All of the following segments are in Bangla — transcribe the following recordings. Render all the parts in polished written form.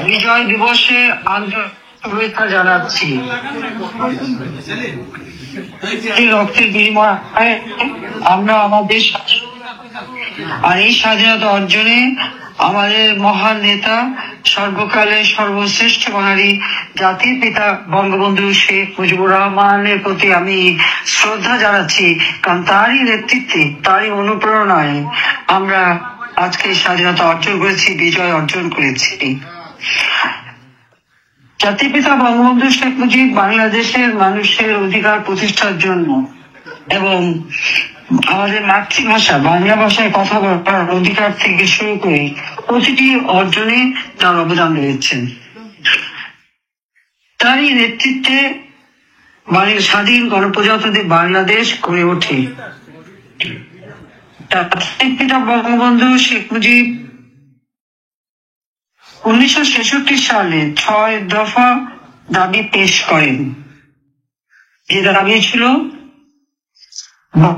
বিজয় দিবসে আন্তরিক শুভেচ্ছা জানাচ্ছি। রক্তের বিনিময়ে আমরা আমাদের আর এই স্বাধীনতা অর্জনে আমাদের মহান নেতা সর্বকালের সর্বশ্রেষ্ঠ বাঙালি জাতির পিতা বঙ্গবন্ধু শেখ মুজিবুর রহমানের প্রতি আমি শ্রদ্ধা জানাচ্ছি, কারণ তারই নেতৃত্বে, তারই অনুপ্রেরণায় আমরা আজকে স্বাধীনতা অর্জন করেছি, বিজয় অর্জন করেছি। জাতির পিতা বঙ্গবন্ধু শেখ মুজিব বাংলাদেশের মানুষের অধিকার প্রতিষ্ঠার জন্য এবং আমাদের মাতৃভাষা বাংলা ভাষায় কথা বলার অধিকার থেকে শুরু করে প্রতিটি অর্জনে তার অবদান রয়েছে। তারই নেতৃত্বে স্বাধীন গণপ্রজাতন্ত্রী বাংলাদেশ গড়ে ওঠে। জাতির পিতা বঙ্গবন্ধু শেখ মুজিব 1966 সালে 6 দফা দাবি পেশ করেন, যে দাবি ছিল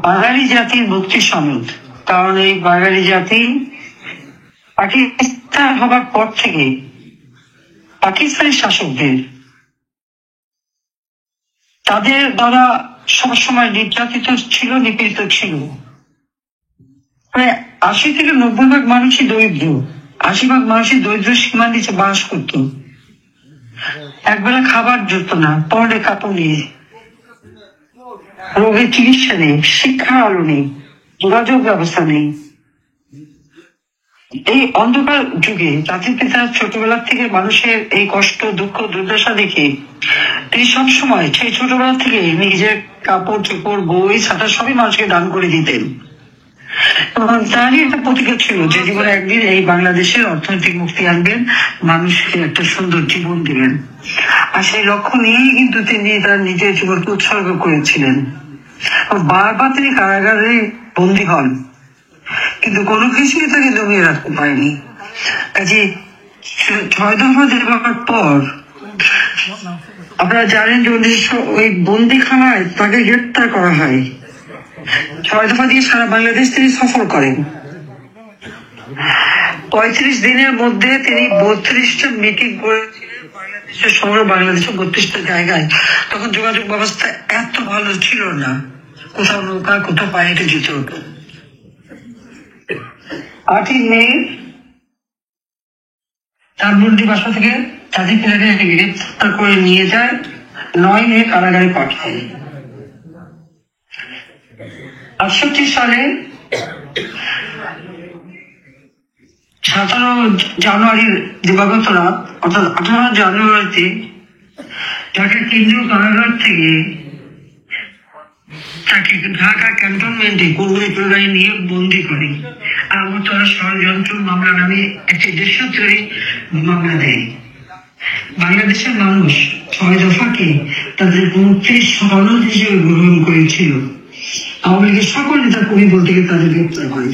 বাঙালি জাতির মুক্তি সনদ। কারণ এই বাঙালি জাতি পাকিস্তান হবার পর থেকে পাকিস্তানি শাসকদের তাদের দ্বারা সবসময় নির্যাতিত ছিল, নিপীড়িত ছিল। প্রায় 80 থেকে 90% মানুষই দরিদ্র, 80% মানুষই দরিদ্র সীমার নিচে বাস করত। একবেলা খাবার জুটত না, পরনে কাপড় নেই, রোগের চিকিৎসা নেই, শিক্ষার আলো নেই, যোগাযোগ ব্যবস্থা নেই। এই অন্ধকার যুগে জাতির পিতা ছোটবেলা থেকে মানুষের এই কষ্ট, দুঃখ, দুর্দশা দেখে তিনি সবসময় সেই ছোটবেলা থেকে নিজের কাপড় চোপড়, বই, ছাতা সবই মানুষকে দান করে দিতেন। এবং তারই একটা প্রতিজ্ঞা ছিল যে জীবনে একদিন এই বাংলাদেশের অর্থনৈতিক মুক্তি আনবেন, মানুষকে একটা সুন্দর জীবন দিবেন। আর সেই লক্ষ্য নিয়েই কিন্তু তিনি তার নিজের জীবনকে উৎসর্গ করেছিলেন। বারবার তিনি কারাগারে বন্দী হন, কিন্তু কোনো কিছুই তাকে দমিয়ে রাখতে পারেনি। কাজে 6 দফা দেওয়ার পর আপনারা জানেন যে ওই বন্দিখানায় তাকে গ্রেপ্তার করা হয়। 6 দফা দিয়ে সারা বাংলাদেশ তিনি সফর করেন। 35 দিনের মধ্যে তিনি 32টা মিটিং করেছিলেন বাংলাদেশের, সমগ্র বাংলাদেশের 32টা জায়গায়। তখন যোগাযোগ ব্যবস্থা এত ভালো ছিল না, কোথাও নৌকা, কোথাও পায়ে হেঁটে যেতে হতো। 8ই মে তার বন্দি বাসা থেকে জাতির পিতাকে গ্রেপ্তার করে নিয়ে যায়, 9 মে কারাগারে পাঠায়। 68 সালে 17 জানুয়ারির দিবাগত রাত, অর্থাৎ 18 জানুয়ারিতে ঢাকা কেন্দ্রীয় কারাগার থেকে তাকে ঢাকা ক্যান্টনমেন্টে কর্মী নিয়ে বন্দী করে আগরতলা ষড়যন্ত্র মামলা নামে একটি দেশদ্রোহী মামলা দেয়। বাংলাদেশের মানুষ 6 দফাকে তাদের মুক্তির সনদ হিসেবে গ্রহণ করেছিল। আওয়ামী লীগের সকল নেতা কর্মী বলতে গিয়ে তাদের গ্রেপ্তার করে।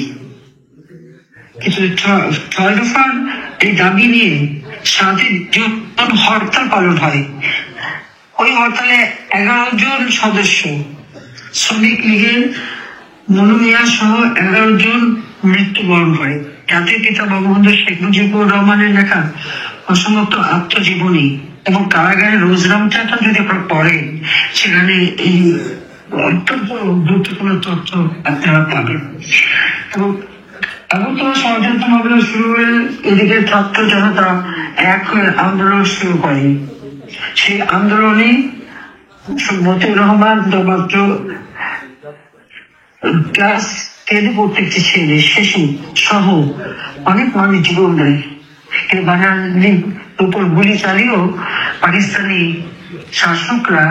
কিন্তু 6 দফার এই দাবি নিয়ে সাথে হরতাল পালন হয়। ওই হরতালে 11 জন সদস্য, শ্রমিক লীগের মনুমিয়া সহ 11 জন মৃত্যুবরণ করে। জাতির পিতা বঙ্গবন্ধু শেখ মুজিবুর রহমানের লেখা অসমাপ্ত আত্মজীবনী এবং কারাগারের রোজনামটা যদি আপনারা পড়েন, সেখানে এই অত্যন্ত গুরুত্বপূর্ণ তথ্য আপনারা পাবেন। এবং আগরতলা ষড়যন্ত্র মামলা শুরু হয়ে এদিকে ছাত্র জনতা এক হয়ে আন্দোলন শুরু করে। সেই আন্দোলনে মতিউর রহমান মাত্র ক্লাস 10 পড়তে একটি ছেলে শেষে সহ অনেক মানুষ জীবন দেয়। কিন্তু বাঙালির উপর গুলি চালিয়েও পাকিস্তানি শাসকরা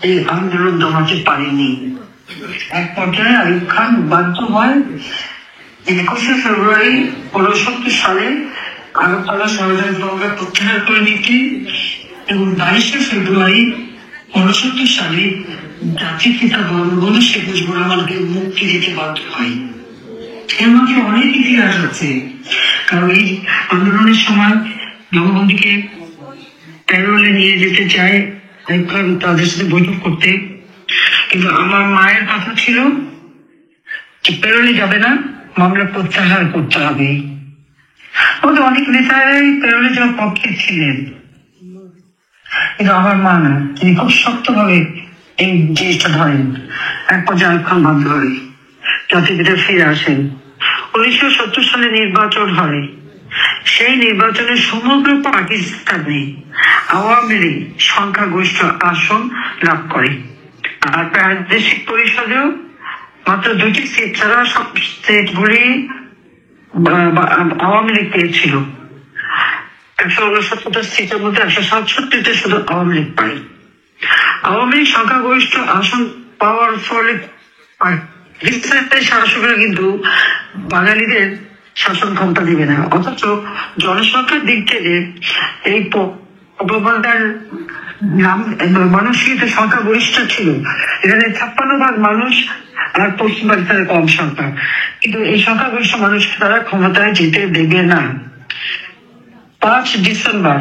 এই আন্দোলন দমাতে পারেনি। এক পর্যায়ে আইয়ুব খান বাধ্য হয় 21শে ফেব্রুয়ারি 1969 সালে আগরতলা ষড়যন্ত্র মামলা প্রত্যাহার করে নিতে এবং 22শে ফেব্রুয়ারি 1969 সালে জাতির পিতা বঙ্গবন্ধু শেখ মুজিবুর রহমানকে মুক্তি দিতে বাধ্য হয়। এর মধ্যে অনেক ইতিহাস আছে, কারণ এই আন্দোলনের সময় বঙ্গবন্ধুকে প্যারোলে নিয়ে যেতে চায় তাদের সাথে বৈঠক করতে, কিন্তু আমার মায়ের কথা ছিল যে প্যারোলে যাবে না, মামলা প্রত্যাহার করতে হবে। আমাদের অনেক নেতারাই টেরোরিজমের পক্ষে ছিলেন, কিন্তু আমার মা না, তিনি খুব শক্তভাবে এই জিনিসটা ধরেন। এক পর্যায়ে আইয়ুব খান বাধ্য হয় জাতিপিতা ফিরে আসেন। 1970 সালে নির্বাচন হয়। সেই নির্বাচনে সমগ্র পাকিস্তানে আওয়ামী লীগ সংখ্যাগরিষ্ঠ আসন লাভ করে, আর প্রাদেশিক পরিষদেও মাত্র 2টি সিট ছাড়া সব সিটগুলি আওয়ামী লীগ পেয়েছিল। 169টা সিটের মধ্যে 167টা শুধু আওয়ামী লীগ পায়। আওয়ামী লীগ সংখ্যাগরিষ্ঠ আসন পাওয়ার ফলে শাসকেরা কিন্তু বাঙালিদের শাসন ক্ষমতা দিবে না, অথচ জনসংখ্যার দিক থেকে এই প্রপাগান্ডার নাম মানুষ কিন্তু সংখ্যাগরিষ্ঠ ছিল। এখানে 56% মানুষ, আর পশ্চিম পাকিস্তানের কম সংখ্যা, কিন্তু এই সংখ্যাগরিষ্ঠ মানুষ তারা ক্ষমতায় যেতে দেবে না। 5 ডিসেম্বর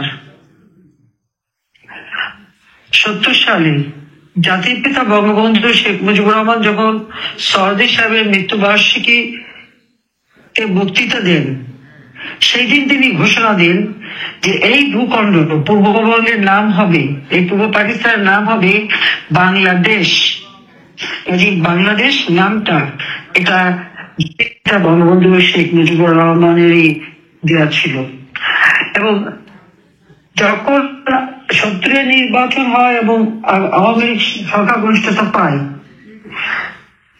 70 সালে জাতির পিতা বঙ্গবন্ধু শেখ মুজিবুর রহমান যখন সরদি সাহেবের মৃত্যুবার্ষিকী বক্তৃতা দেন, সেই দিন তিনি ঘোষণা দেন যে এই ভূখণ্ড পূর্ববঙ্গের নাম হবে, এই পূর্ব পাকিস্তানের নাম হবে বাংলাদেশ। এই বাংলাদেশ নামটা এটা বঙ্গবন্ধু শেখ মুজিবুর রহমানেরই দেওয়া ছিল। এবং যখন 70 নির্বাচন হয় এবং আওয়ামী লীগ সংখ্যাগরিষ্ঠতা পায়,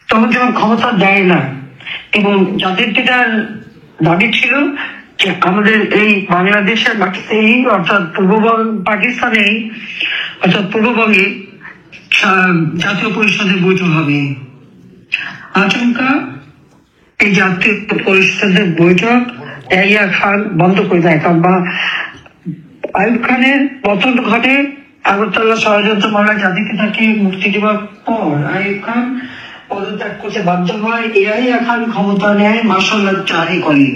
তখন যখন ক্ষমতা দেয় না, এবং জাতির পিতার দাবি ছিল যে আমাদের এই বাংলাদেশের মাটিতেই অর্থাৎ পাকিস্তানেই অর্থাৎ পূর্ববঙ্গে জাতীয় পরিষদের বৈঠক হবে। আচমকা এই জাতীয় পরিষদের বৈঠক ইয়াহিয়া খান বন্ধ করে দেয়, কারণ আইয়ুব খানের পতন ঘটে। আগরতলা ষড়যন্ত্র মামলায় জাতির পিতাকে মুক্তি দেওয়ার পর আইয়ুব খান পদত্যাগ করতে বাধ্য হয়। ইয়াহিয়া খান ক্ষমতা নেয়, মার্শাল ল জারি করে,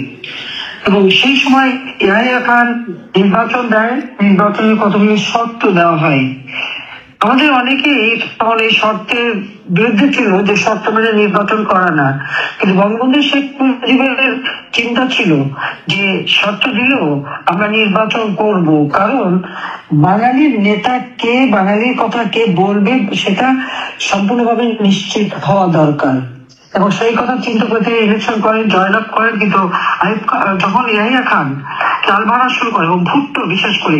এবং সেই সময় ইয়াহিয়া খান নির্বাচন দেয়। নির্বাচনের কতগুলি শর্ত দেওয়া হয়। আমাদের অনেকেই তখন এই শর্তের বিরুদ্ধে ছিল যে শর্ত মেনে নির্বাচন করা না, কিন্তু বঙ্গবন্ধু শেখ মুজিবের চিন্তা ছিল যে শর্ত দিলেও আমরা নির্বাচন করব, কারণ বাঙালির নেতা কে, বাঙালির কথা কে বলবে সেটা সম্পূর্ণভাবে নিশ্চিত হওয়া দরকার। এবং সেই কথা চিন্তা করে তিনি ইলেকশন করেন, জয়লাভ করেন। কিন্তু যখন ইয়াহিয়া খান চাল ভাড়া শুরু করে এবং ভুট্টো বিশেষ করে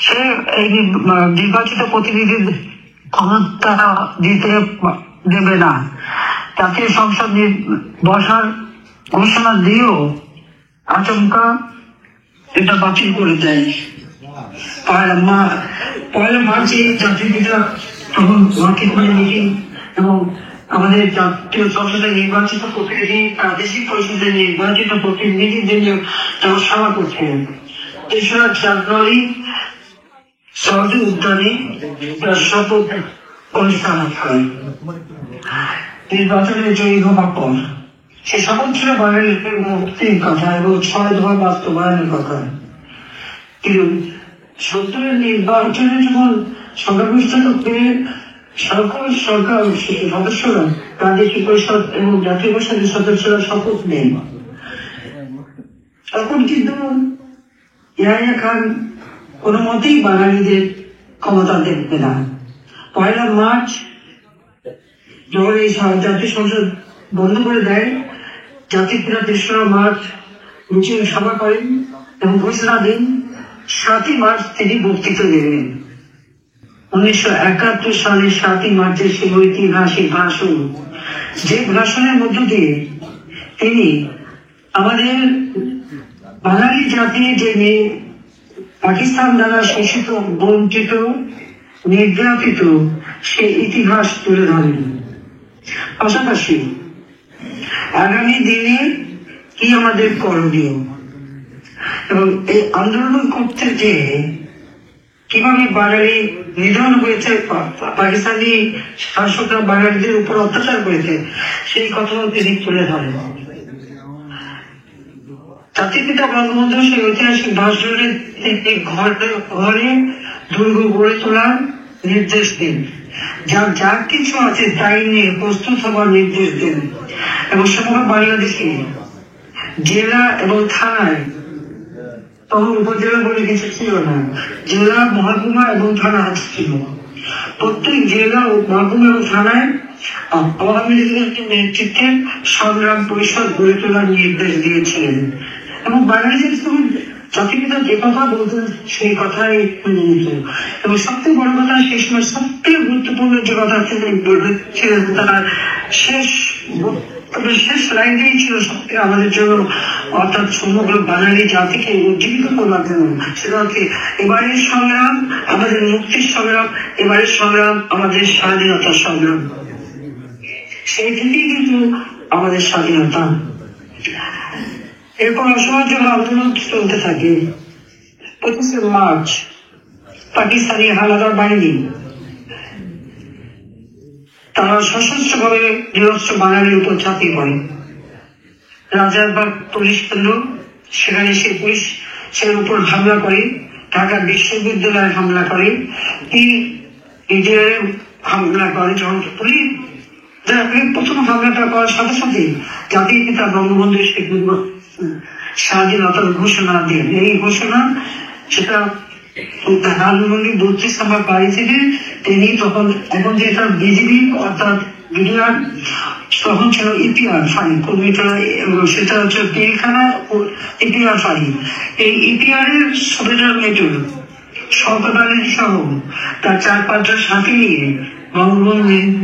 সে এই নির্বাচিত প্রতিনিধির ক্ষমতা দিতে দেবে না, জাতীয় সংসদ বসার ঘোষণা দিয়েও আচমকা এটা বাতিল করে দেয়। পয়লা মার্চে জাতির পিতা তখন মার্কেট মিটিং এবং আমাদের জাতীয় সংসদের নির্বাচিত প্রতিনিধি, প্রাদেশিক পরিষদের নির্বাচিত প্রতিনিধিদের নিয়ে সভা করছিলেন। 3রা জানুয়ারি সরদি উদ্যানে শপথ অনুষ্ঠান হয়। নির্বাচনের জয়ী হওয়ার পর সে শপথ ছিল বাঙালির মুক্তির কথা এবং 6 দফা বাস্তবায়নের কথা। কিন্তু 70 নির্বাচনে যখন সংখ্যাগরিষ্ঠতা পেয়ে সকল সরকার সদস্যরা, প্রাদেশিক পরিষদ এবং জাতীয় পরিষদের সদস্যরা শপথ নেন, তখন কিন্তু ইয়াহিয়া খান কোনো মতেই বাঙালিদের ক্ষমতা দেখবে না। 1 মার্চ যখন এই জাতীয় সংসদ বন্ধ করে দেয়, জাতির পিতা 3রা মার্চ মিছিল সভা করেন এবং ঘোষণা দেন 7ই মার্চ তিনি বক্তৃতা দেবেন। 1971 সালের 7ই মার্চের সেই ঐতিহাসিক ভাষণ, যে ভাষণের মধ্য দিয়ে তিনি আমাদের বাঙালি জাতি যে পাকিস্তান দ্বারা শোষিত, বঞ্চিত, নির্যাতিত সে ইতিহাস তুলে ধরেন। পাশাপাশি আগামী দিনে কি আমাদের করণীয় এবং এই আন্দোলন করতে যে কিভাবে বাঙালি নিধন হয়েছে, পাকিস্তানি শাসকরা বাঙালিদের উপর অত্যাচার করেছে, সেই কথাও তিনি তুলে ধরেন। জাতির পিতা বঙ্গবন্ধু সেই ঐতিহাসিক ভাষণে তিনি ঘরে ঘরে দুর্গ গড়ে তোলার নির্দেশ দেন, যা কিছু আছে তাই নিয়ে প্রস্তুত হবার নির্দেশ দেন, এবং সমগ্র বাংলাদেশে জেলা এবং থানায় তখন উপজেলা বলে কিছু ছিল না, জেলা, মহকুমা এবং থানা ছিল। প্রত্যেক জেলা ও মহকুমা এবং থানায় আওয়ামী লীগের নেতৃত্বে সংগ্রাম পরিষদ গড়ে তোলার নির্দেশ দিয়েছিলেন এবং বাংলাদেশের জাতিপিতা যে কথা বলতেন সেই কথাই মেনে নিত। এবং সবচেয়ে বড় কথা, সেই সময় সবচেয়ে গুরুত্বপূর্ণ যে কথা ছিলেন তার শেষ লাইনটাই ছিল সবচেয়ে আমাদের জন্য, অর্থাৎ সমগ্র বাঙালি জাতিকে উজ্জীবিত করবার জন্য। সেটা হচ্ছে এবারের সংগ্রাম আমাদের মুক্তির সংগ্রাম, এবারের সংগ্রাম আমাদের স্বাধীনতার সংগ্রাম। সেই থেকেই কিন্তু আমাদের স্বাধীনতা। এরপর অসহযোগ আন্দোলন চলতে থাকে। 25শে মার্চ পাকিস্তানি হানাদার বাহিনী তারা সশস্ত্রভাবে নিরস্ত্র বাঙালির উপর ঝাঁপিয়ে পড়ে। রাজারবাগ পুলিশ কেন্দ্র, সেখানে সে পুলিশের উপর হামলা করে, ঢাকা বিশ্ববিদ্যালয়ে হামলা করে, হামলা করে। যখন পুলিশ প্রথম হামলাটা করার সাথে সাথে জাতির পিতা বঙ্গবন্ধু শেখ মুজিবুর স্বাধীনতার ঘোষণা দেন। এই ঘোষণা সেটা ধানমন্ডি 32 নম্বর বাড়ি থেকে তিনি তখন, এখন যেটা বিজিবি অর্থাৎ বিডিআর, তখন ছিল ইপিআর ফাঁড়ি কর্মীরা, সেটা হচ্ছে পিলখানা ইপিআর ফাঁড়ি। এই ইপিআর এর সুবেদার মেজর শওকত আলী সহ তার 4-5 জন সাথে নিয়ে বঙ্গবন্ধু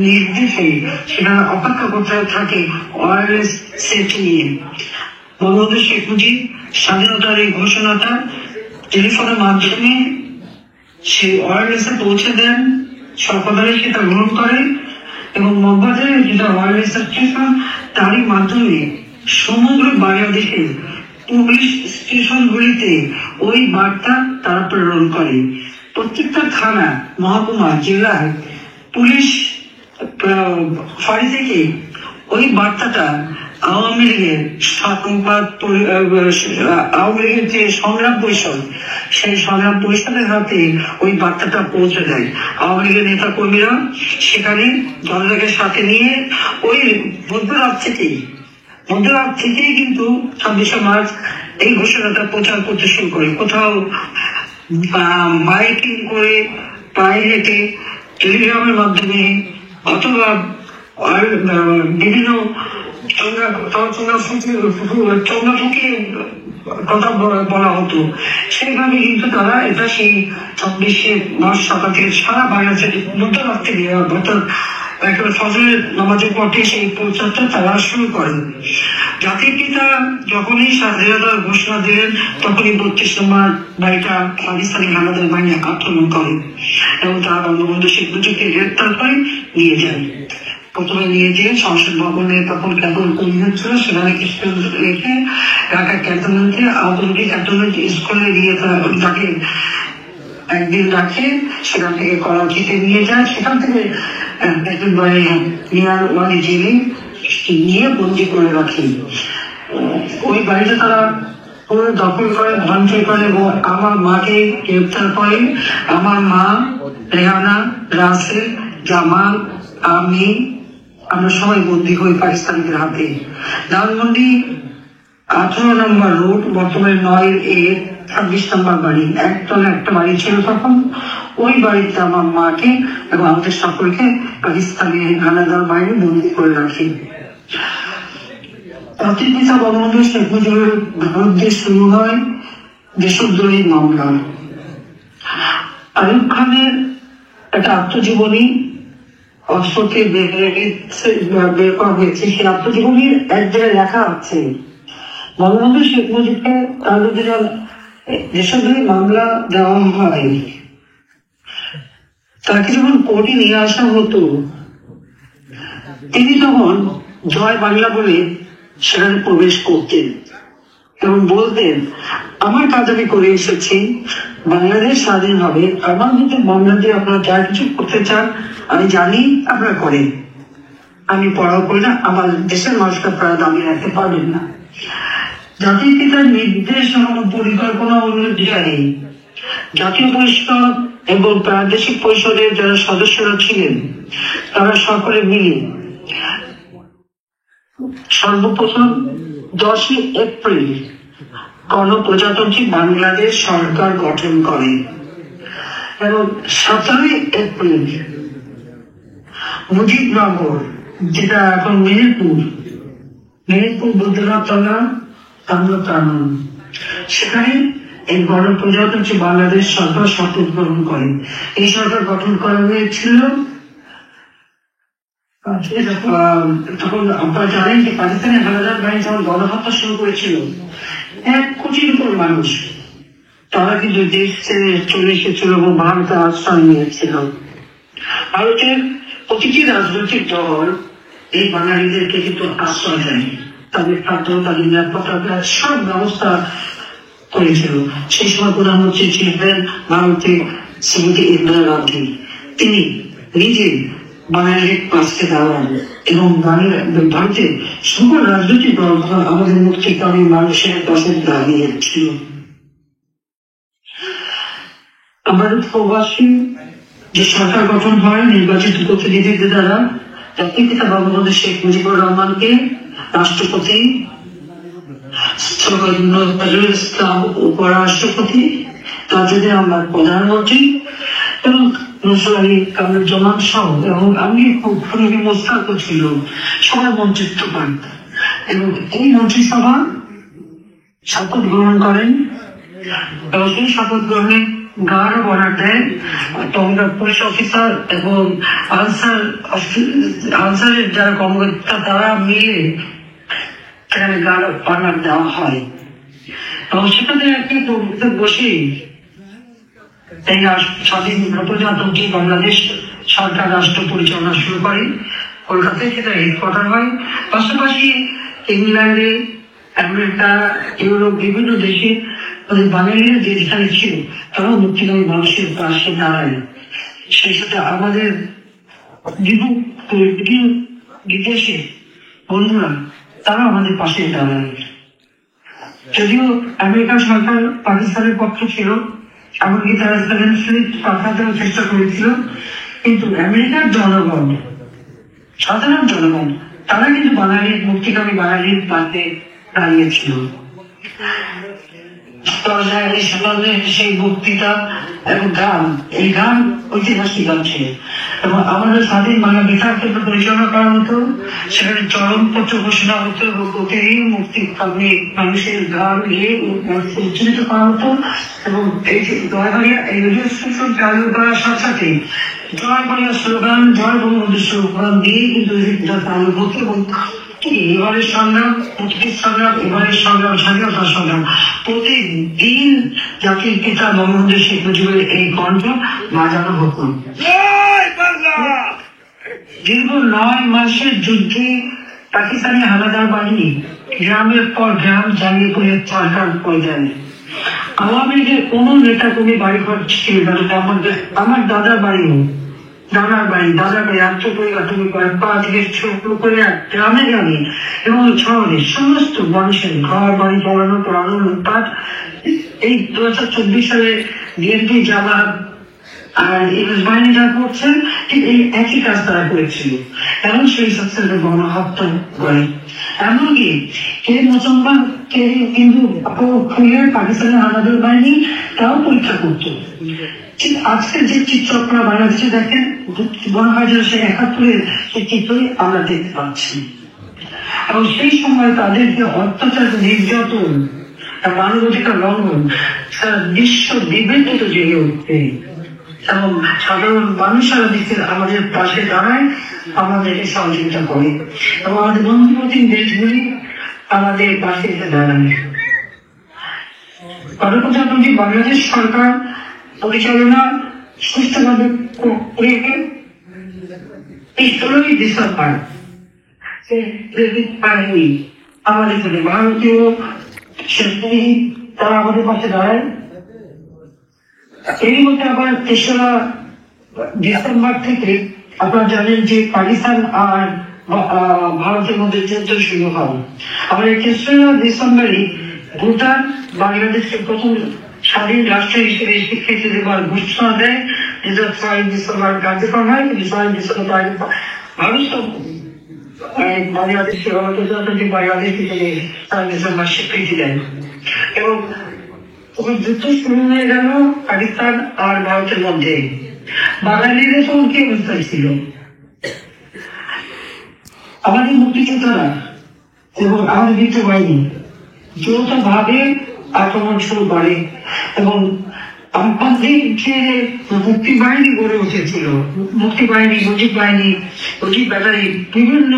নির্দেশে সেখানে অপেক্ষা করতে থাকে ওয়্যারলেস সেট নিয়ে। বঙ্গবন্ধু শেখ মুজিব স্বাধীনতার এই ঘোষণাটা টেলিফোনের মাধ্যমে সেই ওয়্যারলেসে পৌঁছে দেন। শওকত আলী সেটা গ্রহণ করে এবং মগবাজারে যেটা ওয়্যারলেস স্টেশন, তারই মাধ্যমে সমগ্র বাংলাদেশে পুলিশ স্টেশনগুলিতে ওই বার্তা তারা প্রেরণ করে। প্রত্যেকটা থানা, মহকুমা, জেলায় পুলিশ ফাঁড়ি থেকে ওই বার্তাটা আওয়ামী লীগের যে সংগ্রাম পরিষদ, সেই সংগ্রাম পরিষদের হাতে ওই বার্তাটা পৌঁছে দেয়। আওয়ামী লীগের নেতা কর্মীরা সেখানে জনতাকে সাথে নিয়ে ওই মধ্যরাত থেকেই কিন্তু 26শে মার্চ এই ঘোষণাটা প্রচার করতে শুরু করে। কোথাও মাইকিং করে, পায়ে হেঁটে, টেলিগ্রামের মাধ্যমে, অথবা বিভিন্ন কথা বলা হতো। সেইভাবে কিন্তু তারা এটা সেই 26শে মার্চ সকাল থেকে সারা বাংলাদেশের মধ্যরাত থেকে একেবারে ফজরের নামাজের পথে সেই প্রচারটা তারা শুরু করেন। জাতির পিতা যখনই স্বাধীনতার ঘোষণা দিলেন, তখনই 32 নম্বর বাড়িটা পাকিস্তানি হানাদার বাহিনী আক্রমণ করে এবং তারা বঙ্গবন্ধু শেখ মুজিবকে গ্রেপ্তার করে নিয়ে যায়। প্রথমে নিয়ে যেয়ে সংসদ ভবনে তখন কেবল কর্মী ছিল, সেখানে কিছু রেখে ঢাকা ক্যান্টনমেন্টে আধুনিক ক্যান্টনমেন্ট স্কুলে নিয়ে তাকে একদিন রাখে, সেখান থেকে করাচিতে নিয়ে যায়। সেখান থেকে নিয়ার ওয়ালি জেলে নিয়ে বন্দি করে রাখে। ওই বাড়িতে তারা পুরো দখল করে, ভাঙচুর করে এবং আমার মাকে গ্রেপ্তার করে। আমার মা, রেহানা, রাসেল, জামাল, আমরা সবাই বন্দী হই পাকিস্তানিদের হাতে। ধানমন্ডি 18 নম্বর রোড, বর্তমানে 9-এ 26 নম্বর বাড়ি, একতলা একটা বাড়ি ছিল তখন। ওই বাড়িতে আমার মাকে এবং আমাদের সকলকে পাকিস্তানি হানাদার বাহিনী বন্দী করে রাখি। জাতির পিতা বঙ্গবন্ধু শেখ মুজিবের বিরুদ্ধে শুরু হয় দেশদ্রোহী মামলা। আইয়ুব খানের একটা আত্মজীবনী অক্সফোর্ডে বের করা হয়েছে। সেই আত্মজীবনীর এক জায়গায় লেখা আছে, বঙ্গবন্ধু শেখ মুজিবকে তাদের দেশদ্রোহী মামলা দেওয়া হয়, তাকে যখন কোর্টে নিয়ে আসা হতো, তিনি তখন জয় বাংলা বলে সেখানে প্রবেশ করতেন এবং বলতেন, আমার কাজ আমি করে এসেছি, বাংলাদেশ স্বাধীন হবে, আমার মধ্যে মামলা দিয়ে আপনারা যা কিছু করতে চান আমি জানি আপনারা করেন, আমি পড়াও করি না, আমার দেশের মানুষকে আপনারা দাবি রাখতে পারবেন না। জাতির পিতার নির্দেশ এবং পরিকল্পনা অনুযায়ী জাতীয় পরিষদ এবং প্রাদেশিক পরিষদের যারা সদস্যরা ছিলেন, তারা সকলে মিলে সর্বপ্রথম 10 এপ্রিল গণপ্রজাতন্ত্রী বাংলাদেশ সরকার গঠন করে এবং 17 এপ্রিল মুজিবনগর, যেটা এখন মেহেরপুর বৌদ্ধনাথ তলা কান্ডকানন, সেখানে এই গণপ্রজাতন্ত্রী বাংলাদেশ সরকার শপথ গ্রহণ করে। এই সরকার গঠন করা হয়েছিল তখন আপনারা জানেন যে পাকিস্তানের হানাদার বাহিনী যখন গণহত্যা শুরু করেছিল 1 কোটির উপর মানুষ, তারা কিন্তু দেশ ছেড়ে চলে এসেছিল এবং ভারতে আশ্রয় নিয়েছিল। ভারতের প্রতিটি রাজনৈতিক দল এই বাঙালিদেরকে কিন্তু আশ্রয় দেয়, তাদের খাদ্য, তাদের নিরাপত্তা সব ব্যবস্থা করেছিল। সেই সময় প্রধানমন্ত্রী ছিলেন ভারতের শ্রীমতী ইন্দিরা গান্ধী। তিনি নিজে বাঙালির পাশে দাঁড়ান এবং ভারতের সকল রাজনৈতিক দল আমাদের মুক্তিকামী মানুষের পাশে দাঁড়িয়েছিল। আমাদের প্রবাসী যে সরকার গঠন হয় নির্বাচিত প্রতিনিধিদের দ্বারা, জাতির পিতা বঙ্গবন্ধু শেখ মুজিবুর রহমানকে রাষ্ট্রপতি, নজরুল ইসলাম উপরাষ্ট্রপতি, তাজুদ্দিন আহমদ প্রধানমন্ত্রী এবং নজরুল আলী কামরুজ্জামান সহ এবং আমি খুবই মোস্তাক ছিল সবাই মন্ত্রিত্ব পান এবং এই মন্ত্রিসভা শপথ গ্রহণ করেন এবং সেই শপথ গ্রহণে গার্ড অফ অনার দেন পুলিশ অফিসার এবং আনসারের যারা কর্মকর্তা তারা মিলে সেখানে গার্ড অফ অনার দেওয়া হয় এবং সেখানে একটি বসে এই স্বাধীন প্রজাতন্ত্রী বাংলাদেশ সরকার রাষ্ট্র পরিচালনা শুরু করে। কলকাতায় সেটা হেডকোয়ার্টার হয়। পাশাপাশি ইংল্যান্ডে, আমেরিকা, ইউরোপ বিভিন্ন দেশে বাঙালিরা যে যেখানে ছিল তারাও মুক্তিকামী মানুষের পাশে দাঁড়ায়। সেই সাথে আমাদের বিদেশে বন্ধুরা তারা আমাদের পাশে দাঁড়ায়। যদিও আমেরিকান সরকার পাকিস্তানের পক্ষে ছিল, এমনকি তারা পাঠাতেও চেষ্টা করেছিল, কিন্তু আমেরিকার জনগণ, সাধারণ জনগণ তারা কিন্তু বাঙালির মুক্তিকামী বাঙালির পাশে দাঁড়িয়েছিল। সেই বক্তৃতা এবং গান, এই গান ঐতিহাসিক গান ছিল এবং আমাদের স্বাধীন বাংলা বেতার কেন্দ্র পরিচালনা করা হতো। সেখানে চরমপত্র ঘোষণা হতো এবং প্রতিদিন মুক্তিকামী মানুষের গান গিয়ে উচ্চারিত করা হতো এবং এই যে দয়াবাড়িয়া এই রেডিও স্টেশন চালু করার সাথে সাথে জয় বাংলা স্লোগান, জয় বঙ্গবন্ধু স্লোগান দিয়ে কিন্তু চালু হতো এবং এবারের সংগ্রাম, মুক্তির সংগ্রাম, এবারের সংগ্রাম, স্বাধীনতার সংগ্রাম, প্রতিদিন জাতির পিতা বঙ্গবন্ধু শেখ মুজিবের এই কণ্ঠ বাজানো হতো। দীর্ঘ 9 মাসের যুদ্ধে পাকিস্তানি হানাদার বাহিনী গ্রামের পর গ্রাম জ্বালিয়ে পড়ে সরকার পর্যায়ে আওয়ামী লীগের কোন নেতা কর্মী বাড়ি ঘর ছিল না। আমার দাদার বাড়ি আত্মপরিবার তুমি পা থেকে শুরু করে গ্রামে গ্রামে এবং শহরে সমস্ত মানুষের ঘর বাড়ি জ্বালানো, পড়ানো, লুটপাট। এই 2024 সালে বিএনপি, জামাত আর ইংরেজ বাহিনী যা করছেন ঠিক এই একই কাজ তারা করেছিল এবং সেই সাথে গণহত্যা করে। এমনকি কে মুসলমান কে হিন্দু খুলে পাকিস্তানের হানাদার বাহিনী তাও পরীক্ষা করতো। ঠিক আজকের যে চিত্র আপনারা বাংলাদেশে দেখেন, মনে হয় যে সেই 71-এর সেই চিত্রই আমরা দেখতে পাচ্ছি এবং সেই সময় তাদের যে অত্যাচার, নির্যাতন, মানবাধিকার লঙ্ঘন সারা বিশ্ব বিবেচিত জেগে উঠবে এবং সাধারণ মানুষেরা দিকের আমাদের পাশে দাঁড়ায়, আমাদেরকে সহযোগিতা করে এবং আমাদের বন্ধুপ্রতিম দেশগুলি আমাদের পাশে এসে দাঁড়ায়। গণপ্রজাতন্ত্রী বাংলাদেশ সরকার পরিচালনা সুষ্ঠুভাবে করে 16 ডিসেম্বর আমাদের জন্য ভারতীয় সেনাবাহিনী তারা আমাদের পাশে দাঁড়ায়। এরই মধ্যে আবার 3রা ডিসেম্বর থেকে আপনারা জানেন যে পাকিস্তান আর ভারতের মধ্যে যুদ্ধ শুরু হয়। আবার এই 3রা ডিসেম্বরই ভুটান বাংলাদেশকে প্রথম স্বাধীন রাষ্ট্র হিসেবে স্বীকৃতি দেওয়ার ঘোষণা দেয়। 6 ডিসেম্বর কার্যক্রম হয়, কিন্তু 6 ডিসেম্বর ভারত বাংলাদেশ বাংলাদেশ থেকে 4 ডিসেম্বর স্বীকৃতি দেন এবং যুদ্ধ শুরু হয়ে গেল পাকিস্তান আর ভারতের মধ্যে। বাঙালিদের তখন কি অবস্থা ছিল? আমাদের মুক্তিযোদ্ধারা এবং আমাদের মিত্র বাহিনী যৌথ ভাবে আক্রমণ শুরু করে এবং আমাদের যে মুক্তি বাহিনী গড়ে উঠেছিল, মুক্তি বাহিনী, মুজিব বাহিনী, মুজিব ব্যাটারি, বিভিন্ন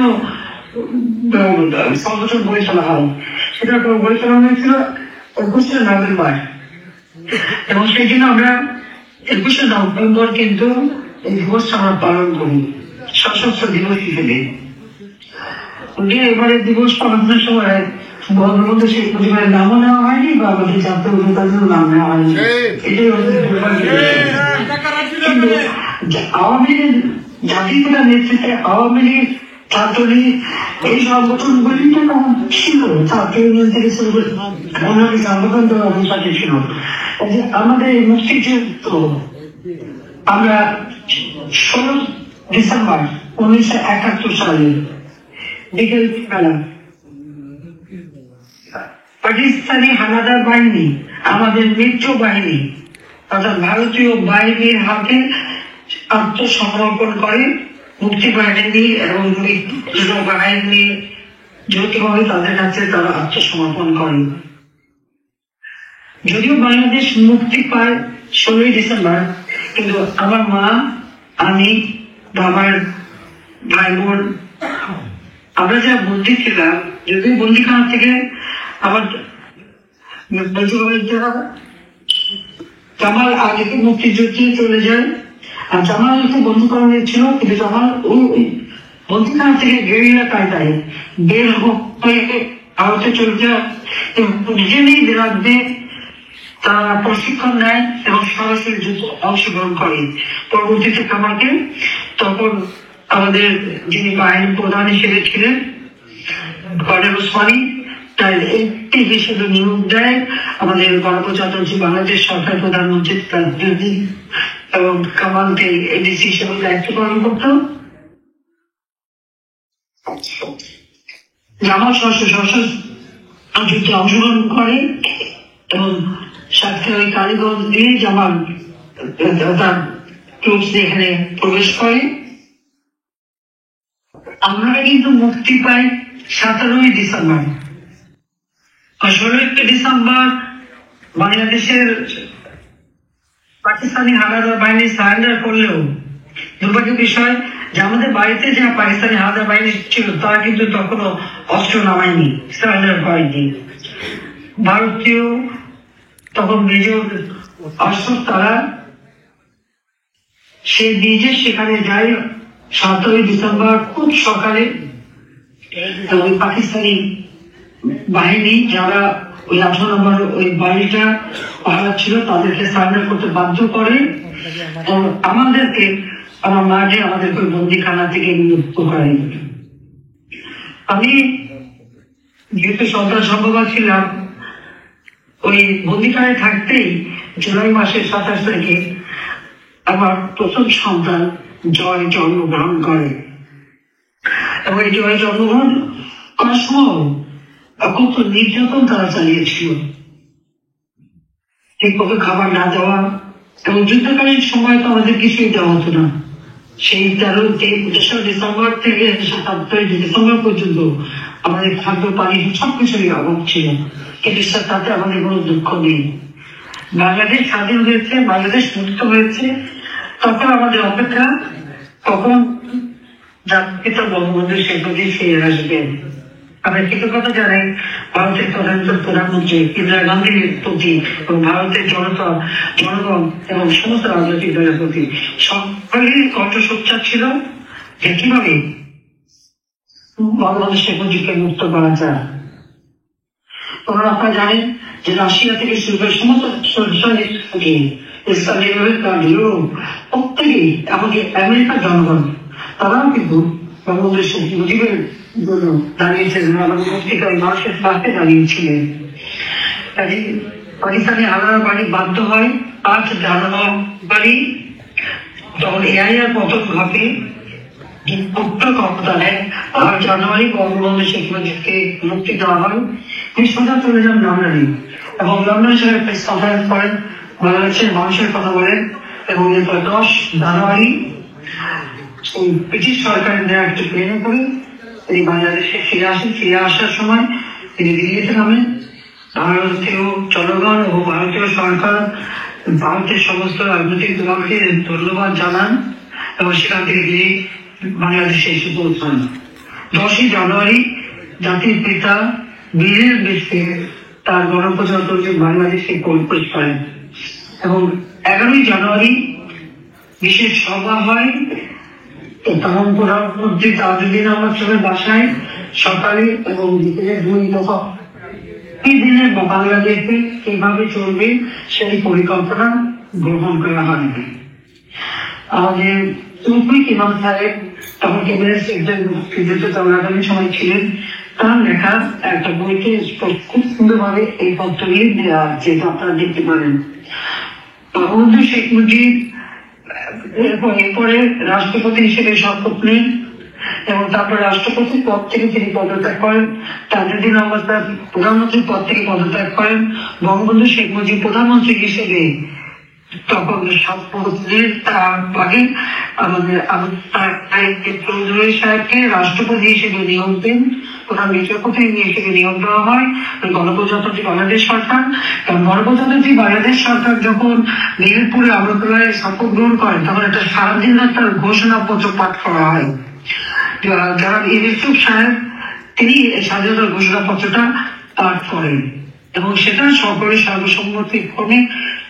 সংগঠন গড়ে তোলা হয়। সেটা গড়ে তোলা হয়েছিল 21শে নভেম্বর এবং সেই জন্য আমরা 21শে নভেম্বর কিন্তু এই দিবস আমরা পালন করি সশস্ত্র দিবস হিসেবে। এবারে দিবস পালনের সময় বঙ্গবন্ধু শেখ মুজিবের নামও নেওয়া হয়নি বা আমাদের জাতীয় নেতাদের নাম নেওয়া হয়নি। এটাই হচ্ছে কিন্তু আওয়ামী লীগের জাতীয়তার নেতৃত্বে আওয়ামী লীগ, ছাত্রলীগ এই সংগঠনগুলি তো তখন ছিল, ছাত্র ইউনিয়ন থেকে শুরু করে অন্যান্য সংগঠন তো অবস্থাতে ছিল। আমাদের এই মুক্তিযুদ্ধ আমরা 16 ডিসেম্বর 1971 সালে বিকেল বেলা পাকিস্তানি হানাদার বাহিনী আমাদের মিত্র বাহিনী অর্থাৎ ভারতীয় বাহিনীর হাতে আত্মসমর্পণ করে। মুক্তি বাহিনী এবং মিত্র বাহিনী যৌথভাবে তাদের কাছে তারা আত্মসমর্পণ করে। যদিও বাংলাদেশ মুক্তি পায় 16 ডিসেম্বর, কিন্তু আমার মা, আমি, আমার ভাই বোন, আমরা যারা বন্দী ছিলাম, যদিও বন্দিখানা থেকে আমার জামাল আগে মুক্তিযুদ্ধে চলে যায় আর জামালকে বন্ধু করা হয়েছিল, কিন্তু জামাল ওই বন্দিখানা থেকে গেরিলা কায়দায় বের হয়ে ভারতে চলে যায় এবং নিজেরই রাজ্যে তারা প্রশিক্ষণ নেয় এবং সরাসরি যুদ্ধ অংশগ্রহণ করে। পরবর্তীতে আমাকে তখন আমাদের যিনি বাহিনী প্রধান হিসেবে ছিলেন কর্নেল ওসমানী, তার একটি হিসেবে নিয়োগ দেয় আমাদের গণপ্রজাতন্ত্রী বাংলাদেশ সরকার প্রধানমন্ত্রী এবং কামালকে এডিসি হিসেবে দায়িত্ব পালন করত। জামাল সশস্ত্র যুদ্ধে অংশগ্রহণ করে এবং সাতক্ষীরা ওই কালীগঞ্জ দিয়ে জামাল তার ট্রুপস এখানে প্রবেশ করে। আমরা কিন্তু মুক্তি পাই 17 ডিসেম্বর। 16 ডিসেম্বর বাংলাদেশের পাকিস্তানি হানাদার বাহিনী সারেন্ডার করলেও দুর্ভাগ্যের বিষয় যে আমাদের বাড়িতে যে পাকিস্তানি হানাদার বাহিনী ছিল তারা কিন্তু তখনও অস্ত্র নামায়নি, সারেন্ডার করেনি। ভারতীয় তখন মেজর অশোক তারা সে নিজে সেখানে যায় 17 ডিসেম্বর খুব সকালে। ওই পাকিস্তানি বাহিনী যারা ওই 18 নম্বর ওই বাড়িটা পাহারা ছিল তাদেরকে সারেন্ডার করতে বাধ্য করে এবং আমাদেরকে, আমার মাঝে আমাদেরকে ওই বন্দিখানা থেকে মুক্ত করে। আমি যেহেতু সন্তান সম্ভবা ছিলাম, ওই বন্দিখানায় থাকতেই জুলাই মাসের 27 তারিখে আমার প্রথম সন্তান জয় জন্মগ্রহণ করে এবং এই জয় জন্মগ্রহণ করার সময় কত নির্যাতন তারা চালিয়েছিল, ঠিক মতো খাবার না দেওয়া এবং যুদ্ধকালীন সময় তো আমাদের কিছুই দেওয়া হতো না। সেই 13 ডিসেম্বর থেকে 27 ডিসেম্বর পর্যন্ত আমাদের খাদ্য পানি সবকিছুরই অভাব ছিল, কিন্তু তাতে আমাদের কোনো দুঃখ নেই। বাংলাদেশ স্বাধীন হয়েছে, বাংলাদেশ মুক্ত হয়েছে, তখন আমাদের অপেক্ষা কখন জাতির বঙ্গবন্ধু শেখ মুজিব ফিরে আসবেন। আমরা কৃতজ্ঞতা জানাই ভারতের প্রধানমন্ত্রী ইন্দিরা গান্ধীর প্রতি এবং ভারতের জনগণ এবং সমস্ত রাজনৈতিক দলের প্রতি। সকলেরই কণ্ঠসোচ্চার ছিল যে কিভাবে বঙ্গবন্ধু শেখ মুজিবকে মুক্ত করা যায়। তখন আপনারা জানেন যে রাশিয়া থেকে শুরু করে সমস্ত প্রত্যেকেই এমনকি আমেরিকার জনগণ তারাও কিন্তু বঙ্গবন্ধু শেখ মুজিবের জন্য দাঁড়িয়েছিলেন, আমাদের মুক্তিকারী মানুষের পাশে দাঁড়িয়েছিলেন। পাকিস্তানি হানাদার বাড়ি বাধ্য হয় 5 জানুয়ারি, তখন এআইআর পতন ঘটে উক্ত ক্ষমতায় 8 জানুয়ারি বঙ্গবন্ধু শেখ মুজিবকে মুক্তি দেওয়া হয়। তিনি সোজা চলে যান লন্ডনে এবং লন্ডন শহরে প্রেস কনফারেন্স করেন, বাংলাদেশের মানুষের কথা বলেন এবং এরপর 10 জানুয়ারি ব্রিটিশ সরকারের নেওয়া একটি প্লেনে করে তিনি বাংলাদেশে ফিরে আসেন। ফিরে আসার সময় তিনি দিল্লিতে নামেন। ভারতীয় জনগণ ও ভারতীয় সরকার ভারতের সমস্ত রাজনৈতিক দলকে ধন্যবাদ জানান এবং সেখান থেকে তিনি বাংলাদেশে এসে পৌঁছান। 10 জানুয়ারি জাতির পিতা বীরের বেশে তার গণপ্রজাতন্ত্রী বাংলাদেশে প্রবেশ করেন এবং 11 জানুয়ারি বিশেষ সভা হয় তখন প্রধানমন্ত্রী তাজউদ্দিন আহমদ সাহেবের বাসায় সকালে এবং বিকেলে 2 দফা এই দিনে বাংলাদেশে কিভাবে চলবে সেই পরিকল্পনা গ্রহণ করা হয়। আমাদের তৌফিক ইমাম সাহেব তখন ক্যাবিনেট সেক্রেটারি চলাকালীন সময় ছিলেন। তার লেখা একটা বইতে খুব সুন্দরভাবে এই তথ্যগুলি দেওয়া আছে, আপনারা দেখতে পারেন। বঙ্গবন্ধু শেখ মুজিব এরপরে রাষ্ট্রপতি হিসেবে শপথ নেন এবং তারপর রাষ্ট্রপতির পদ থেকে তিনি পদত্যাগ করেন। তাজউদ্দিন আহমদ প্রধানমন্ত্রীর পদ থেকে পদত্যাগ করেন। বঙ্গবন্ধু শেখ মুজিব প্রধানমন্ত্রী হিসেবে তখন শপথ নেন। তার আগে আমাদের চৌধুরী সাহেবকে রাষ্ট্রপতি হিসেবে নিয়োগ দেন, প্রধান বিচারপতি হিসেবে নিয়োগ দেওয়া হয় গণপ্রজাতন্ত্রী বাংলাদেশ সরকার। কারণ গণপ্রজাতন্ত্রী বাংলাদেশ সরকার যখন মেহেরপুরে আগরতলায় শপথ গ্রহণ করেন তখন একটা সারাদিন তার ঘোষণাপত্র পাঠ করা হয়। যারা ইউসুফ সাহেব তিনি স্বাধীনতার ঘোষণাপত্রটা পাঠ করেন এবং সেটা সকলের সর্বসম্মতিক্রমে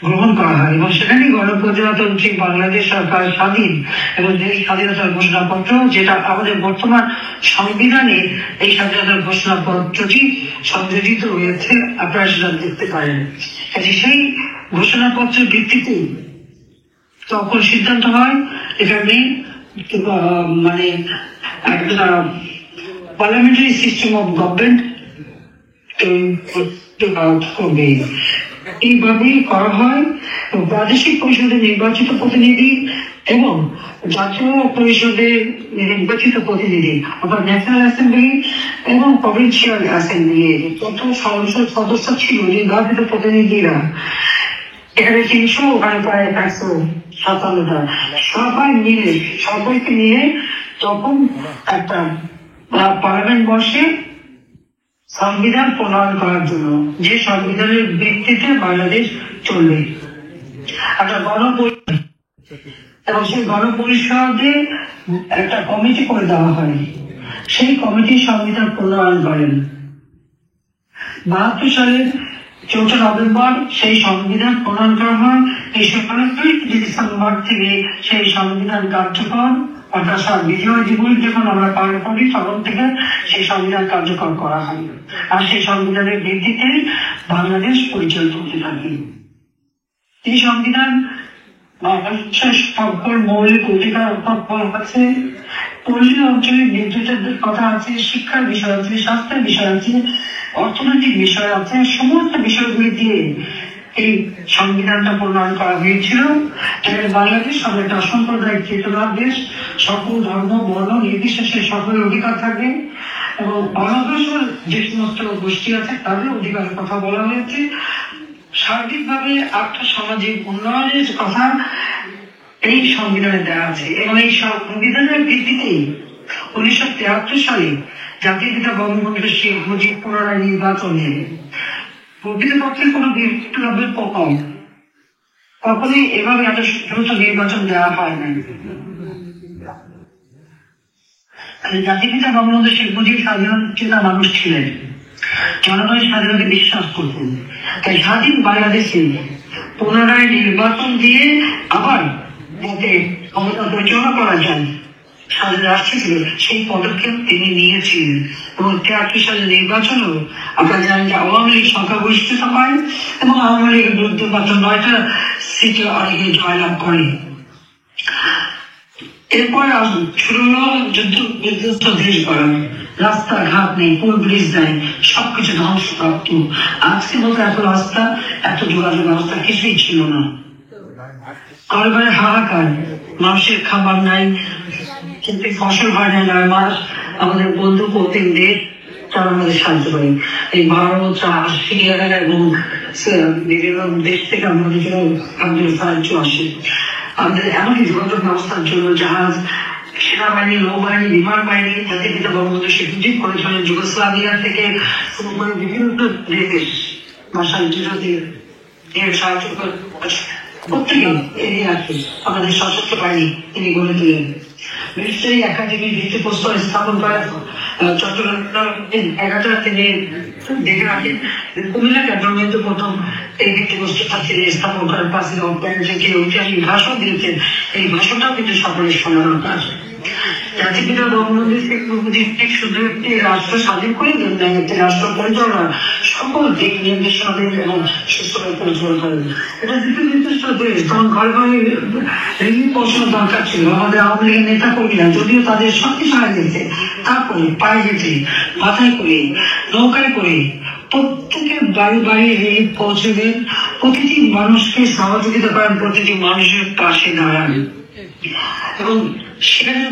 গ্রহণ করা হয় এবং সেখানে গণপ্রজাতন্ত্রী বাংলাদেশ সরকার স্বাধীন এবং দেশ স্বাধীনতার ঘোষণাপত্র, যেটা আমাদের বর্তমান সংবিধানে এই স্বাধীনতার ঘোষণাপত্রটি সংযোজিত হয়েছে, আপনারা সেটা দেখতে পারেন। সেই ঘোষণাপত্রের ভিত্তিতে তখন সিদ্ধান্ত হয় এখানে মানে একটা পার্লামেন্টারি সিস্টেম অফ গভর্নমেন্ট হবে। এইভাবেই করা হয়। প্রাদেশিক পরিষদে নির্বাচিত প্রতিনিধি এবং জাতীয় পরিষদে নির্বাচিত প্রতিনিধি অর্থাৎ ন্যাশনাল অ্যাসেম্বলি এবং প্রভিন্সিয়াল অ্যাসেম্বলি যত সংসদ সদস্য ছিল নির্বাচিত প্রতিনিধিরা, এখানে 300, ওখানে প্রায় 157টা, সবাইকে নিয়ে তখন একটা পার্লামেন্ট বসে সংবিধান প্রণয়ন করার জন্য, যে সংবিধানের ভিত্তিতে বাংলাদেশ চলবে। একটা গণপরিষদ এবং সেই গণপরিষদে একটা কমিটি করে দেওয়া হয়। সেই কমিটি সংবিধান প্রণয়ন করেন। 72 সালের 4 নভেম্বর সেই সংবিধান প্রণয়ন করা হয়। এই 17 ডিসেম্বর থেকে সেই সংবিধান কার্যকর, অর্থাৎ বিজয় দিবস যখন আমরা পালন করি তখন থেকে সেই সংবিধান কার্যকর করা হয়। আর সেই সংবিধানের ভিত্তিতে বাংলাদেশ পরিচালিত হতে থাকে। এই সংবিধান বাংলাদেশের সকল মৌলিক অধিকার আছে, পল্লী অঞ্চলের বিদ্যুতের কথা আছে, শিক্ষার বিষয় আছে, স্বাস্থ্যের বিষয় আছে, অর্থনৈতিক বিষয় আছে। সমস্ত বিষয়গুলি দিয়ে এই সংবিধানটা প্রণয়ন করা হয়েছিল। বাংলাদেশ একটা অসাম্প্রদায়িক চেতনার দেশ, সকল ধর্ম বর্ণ নির্বিশেষে সকলের অধিকার থাকবে এবং বাংলাদেশের যে সমস্ত গোষ্ঠী আছে তাদের অধিকারের কথা বলা হয়েছে। সার্বিকভাবে আর্থসামাজিক উন্নয়নের কথা এই সংবিধানে দেওয়া আছে এবং এই সংবিধানের ভিত্তিতে 1973 সালে জাতির পিতা বঙ্গবন্ধু শেখ মুজিব পুনরায় নির্বাচনে প্রকৃতপক্ষে কোন বিপ্লবের প্রকল্প কখনই এভাবে এত দ্রুত নির্বাচন দেওয়া হয় না। জাতির পিতা বঙ্গবন্ধু শেখ মুজিব স্বাধীনতা মানুষ ছিলেন, জনগণের স্বাধীনতা বিশ্বাস করতেন। তাই স্বাধীন বাংলাদেশে পুনরায় নির্বাচন দিয়ে আবার যাতে ক্ষমতা পরিচালনা করা যায় স্বাধীন রাষ্ট্র ছিল, সেই পদক্ষেপ তিনি নিয়েছিলেন। এবং 73 সালের নির্বাচনও আপনারা জানেন যে আওয়ামী লীগ সংখ্যাগরিষ্ঠতা পায় এবং আওয়ামী লীগের বিরুদ্ধে মাত্র 9টা সিটে অনেকে জয়লাভ করে। এরপর শুরু হলো যুদ্ধ বিধ্বস্ত দেশ গড়া, রাস্তাঘাট নেই, পুল ব্রিজ নেই, সবকিছু ধ্বংসপ্রাপ্ত। আজকে বলতে এত রাস্তা, এত যোগাযোগ ব্যবস্থা কিছুই ছিল না। ঘরে ঘরে হাহাকার, মানুষের খাবার নাই, কিন্তু ফসল হয় না 9 মাস আমাদের বন্ধু প্রত্যেক দেশ তারা আমাদের সাহায্য করে। এই ভারত, রাশিয়া এবং বিভিন্ন দেশ থেকে আমাদের জন্য সাহায্য আসে। আমাদের এমনকি যোগাযোগ ব্যবস্থার জন্য জাহাজ, সেনাবাহিনী, নৌবাহিনী, বিমান বাহিনী, জাতির পিতা বঙ্গবন্ধু শেখ মুজিব করেছিলেন যুগোস্লাভিয়া থেকে শুরু করে বিভিন্ন দেশ বা সাহায্যের সাহায্য প্রত্যেকে এগিয়ে আসে। আমাদের সশস্ত্র বাহিনী তিনি গড়ে তুলেন। মিলিটারি একাডেমি ভিত্তিপ্রস্তর স্থাপন করেন চট্টগ্রাম 11টা তিনি দেখে রাখেন। কুমিল্লা ক্যান্টনমেন্টে প্রথম এই ভিত্তিপ্রস্তরটা তিনি স্থাপন করেন। যে ঐতিহাসিক ভাষণ দিয়েছেন, এই ভাষণটাও কিন্তু সকলের শোনানোর কাজ। জাতির পিতা বঙ্গবন্ধু শেখ মুজিব শুধু একটি রাষ্ট্র স্বাধীন করে দেন না, একটি রাষ্ট্র পরিচালনা সকল দিক নির্দেশনা দেন এবং সুস্থভাবে পরিচালনা করেন। এটা দ্বিতীয় নির্দিষ্ট দেশ, তখন ঘরে ঘরে ঋণ পৌঁছানোর দরকার ছিল। আমাদের আওয়ামী লীগের নেতা কর্মীরা যদিও তাদের শক্তিশালী হারিয়ে গেছে, তারপরে পায়ে হেঁটে, মাথায় করে, নৌকায় করে প্রত্যেকের বাড়ি বাড়ি ঋণ পৌঁছে দেন। প্রতিটি মানুষকে সহযোগিতা করেন, প্রতিটি মানুষের পাশে দাঁড়ান এবং সেখানে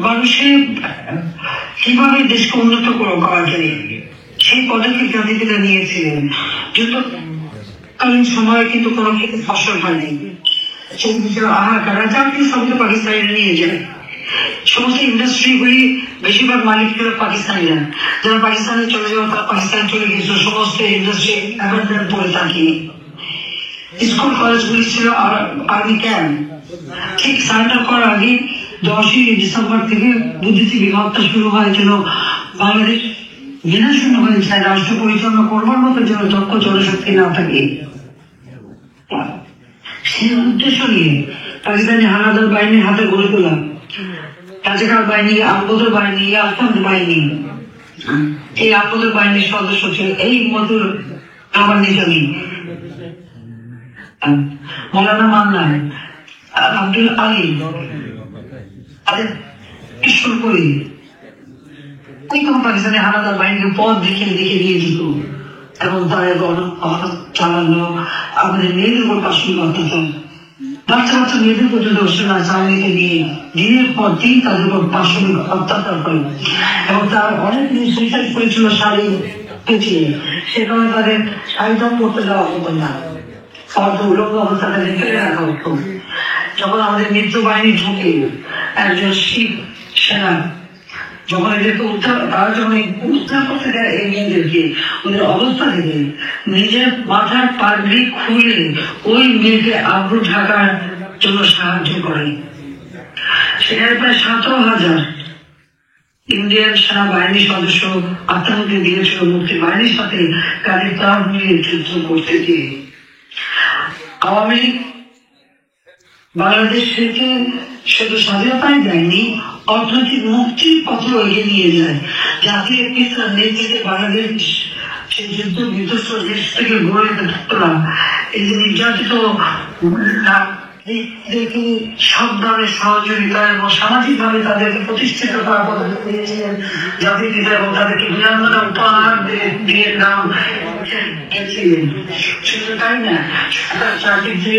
মানুষের কিভাবে দেশকে উন্নত করা যায় সেই পদক্ষেপ জাতির পিতা নিয়েছিলেন। যুদ্ধকালীন সময়ে কিন্তু কোনো ক্ষেত্রে ফসল হয়নি, সেই বিষয়ে আহাকার জাতীয় সঙ্গে পাকিস্তানিরা নিয়ে যায়। সমস্ত ইন্ডাস্ট্রিগুলি বেশিরভাগ মালিক ছিল পাকিস্তানিরা। যারা পাকিস্তানে চলে যাওয়া তারা পাকিস্তানে চলে গিয়েছিল, সমস্ত ইন্ডাস্ট্রি অ্যাবান্ডন করে থাকে। স্কুল কলেজগুলি ছিল আর্মি ক্যাম্প। ঠিক সারেন্ডার করার আগে 10ই ডিসেম্বর থেকে বুদ্ধিজীবী হত্যা শুরু হয়, যেন বাংলাদেশ বিনাশূন্য হয়ে যায়, রাষ্ট্র পরিচালনা করবার মতো যেন দক্ষ জনশক্তি না থাকে। সেই উদ্দেশ্য নিয়ে পাকিস্তানি হানাদার বাহিনীর হাতে গড়ে তোলা রাজাকার বাহিনী, আম্বদর বাহিনী, আফগান বাহিনী, এই আম্বদর বাহিনীর সদস্য ছিল এই মধুর আমার নিজামী, মৌলানা মান্নান, আব্দুল আলী, কিশোরপুরী, পাকিস্তানি হানাদার বাহিনীকে পথ দেখে দেখে দিয়ে দিত এবং তারা চালানো আমাদের মেয়েদের উপর পাশবিক অত্যাচার। বাচ্চা বাচ্চা মেয়েদের পর্যন্ত চাকরিকে নিয়ে দিনের পর দিন তাদের উপর পাশবিক অত্যাচার করে এবং তার অনেক সুইসাইড করেছিল শাড়ি পেঁচিয়ে। সে কারণে তাদের শাড়িটাও পড়তে দেওয়া হতো না, উলঙ্গ অবস্থাটা ফেলে রাখা হতো। যখন আমাদের মিত্র বাহিনী ঢুকে একজন শিখ সেনা যখন এদেরকে উদ্ধার, তারা যখন উদ্ধার করতে দেয় এই মেয়েদেরকে, ওদের অবস্থা থেকে নিজের মাথার পাগড়ি খুলে ওই মেয়েকে আব্রু ঢাকার জন্য সাহায্য করে। সেখানে প্রায় 17,000 ইন্ডিয়ান সেনাবাহিনীর সদস্য আত্মহত্যা দিয়েছিল মুক্তি বাহিনীর সাথে কাজে তার মিলে যুদ্ধ করতে দিয়ে। আওয়ামী লীগ বাংলাদেশকে শুধু স্বাধীনতাই দেয়নি, অর্থনৈতিক মুক্তির পথে এগিয়ে নিয়ে যায়। জাতীয় পিতার নেতৃত্বে বাংলাদেশ সেই যুদ্ধ বিধ্বস্ত দেশ থেকে গড়ে তোলা, এই যে নির্যাতিত সব ধরনের সহযোগিতা এবং সামাজিক ভাবে তাদেরকে প্রতিষ্ঠিত করার পদ্ধতি দিয়েছিলেন জাতির পিতা এবং তাদেরকে বিরামনা উপহার দিয়ে নাম গেছিলেন। শুধু তাই না, চাকরির যে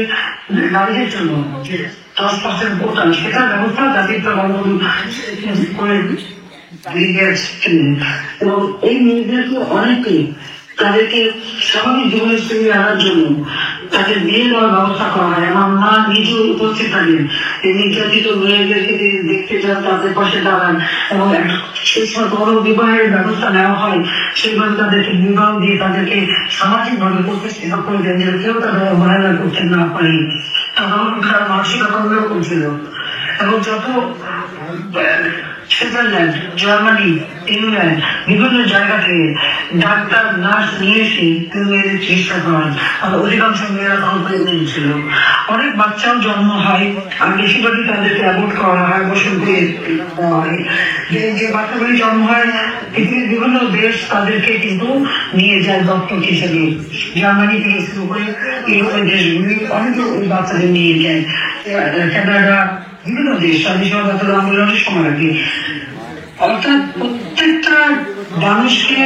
নারীদের জন্য 10% কোটা, সেটার ব্যবস্থা জাতির পিতা বঙ্গবন্ধু করে দিয়েছিলেন এবং এই মেয়েদেরকে অনেকে তাদেরকে স্বাভাবিক জীবনের সঙ্গে আনার জন্য তাদের বিয়ে দেওয়ার ব্যবস্থা করা হয়। আমার মা নিজেও উপস্থিত থাকেন, এই নির্যাতিত মেয়েদেরকে দেখতে যান, তাদের পাশে দাঁড়ান এবং সেই সময় বড় বিবাহের ব্যবস্থা নেওয়া হয়। সেইভাবে তাদেরকে বিবাহ দিয়ে তাদেরকে সামাজিক ভাবে প্রতিষ্ঠিত করে দেন, যেন কেউ তাদের অবহেলা করতে না পারে। তখন তার মানসিকতা করছিল এবং যত সুইজারল্যান্ড, জার্মানি, ইংল্যান্ড বিভিন্ন জায়গা থেকে ডাক্তার, নার্স নিয়ে এসে মেয়েদের চিকিৎসা করান। আর অধিকাংশ মেয়েরা তখন প্রেগনেন্ট ছিল। অনেক বাচ্চাও জন্ম হয়, আর বেশিরভাগই তাদেরকে অ্যাবর্ট করা হয়, বসে করে দেওয়া হয়। যে বাচ্চাগুলি জন্ম হয় পৃথিবীর বিভিন্ন দেশ তাদেরকে কিন্তু নিয়ে যায় দত্তক হিসেবে। জার্মানি থেকে শুরু করে ইউরোপের দেশগুলি অনেকে ওই বাচ্চাদের নিয়ে যায়। কানাডা, বিভিন্ন দেশ স্বাধীনতা আন্দোলনের সময় আর কি। অর্থাৎ প্রত্যেকটা মানুষকে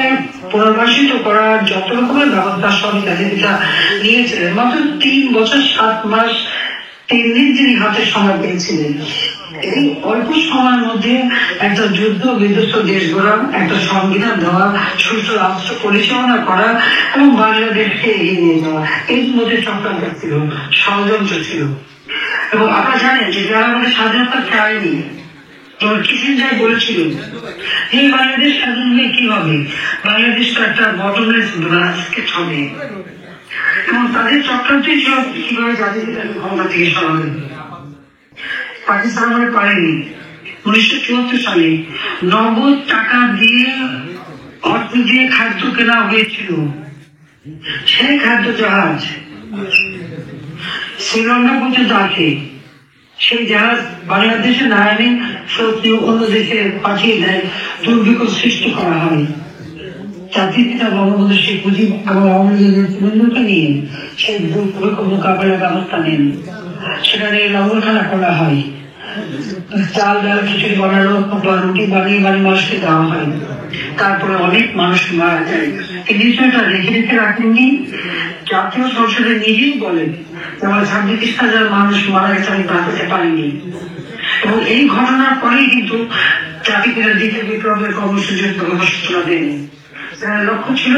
পুনর্বাসিত করার যত রকমের ব্যবস্থা সবই তাদের পিতা নিয়েছিলেন। মাত্র 3 বছর 7 মাস 3 দিন তিনি হাতে সময় পেয়েছিলেন। এই অল্প সময়ের মধ্যে একটা যুদ্ধ বিধ্বস্ত দেশ গড়া, একটা সংবিধান দেওয়া, সুষ্ঠু রাষ্ট্র পরিচালনা করা এবং বাংলাদেশকে এগিয়ে নিয়ে যাওয়া, এর মধ্যে চক্রান্ত ছিল, ষড়যন্ত্র ছিল। এবং আপনারা জানেন যে যারা আমাদের স্বাধীনতা চায়নি, কিসিঞ্জার বলেছিল এই বাংলাদেশ স্বাধীন হয়ে কি হবে, বাংলাদেশ তো একটা বটমলেস বাস্কেট হবে। এবং তাদের চক্রান্তই ছিল কিভাবে জাতিকে ক্ষমতা থেকে সরাবে। পাকিস্তান আমাদের পারেনি। 1974 সালে নগদ টাকা দিয়ে, অর্থ দিয়ে খাদ্য কেনা হয়েছিল। সেই খাদ্য জাহাজ শ্রীলঙ্কা পর্যন্ত আছে। সেই জাহাজ বাংলাদেশে না এনে সত্যি অন্য দেশে পাঠিয়ে দেয়, দুর্ভিক্ষ সৃষ্টি করা হয়। জাতির পিতা বঙ্গবন্ধু শেখ মুজিব এবং আওয়ামী লীগের তৃণমূলকে নিয়ে সেই দুর্ভিক্ষ মোকাবেলার ব্যবস্থা নেন। সেখানে লঙ্গরখানা করা হয়, চাল ডাল খিচুড়ি বানানো বা রুটি বানিয়ে মানুষকে দেওয়া হয়। তারপরে অনেক মানুষ মারা যায়। এই বিষয়টা রেখে রেখে রাখেননি। জাতীয় সংসদে নিজেই বলেন আমার 26,000 মানুষ মারা গেছে, আমি বাঁচাতে পারিনি। এবং এই ঘটনার পরেই কিন্তু জাতিপিতা দ্বিতীয় বিপ্লবের কর্মসূচির সূচনা দেন। লক্ষ্য ছিল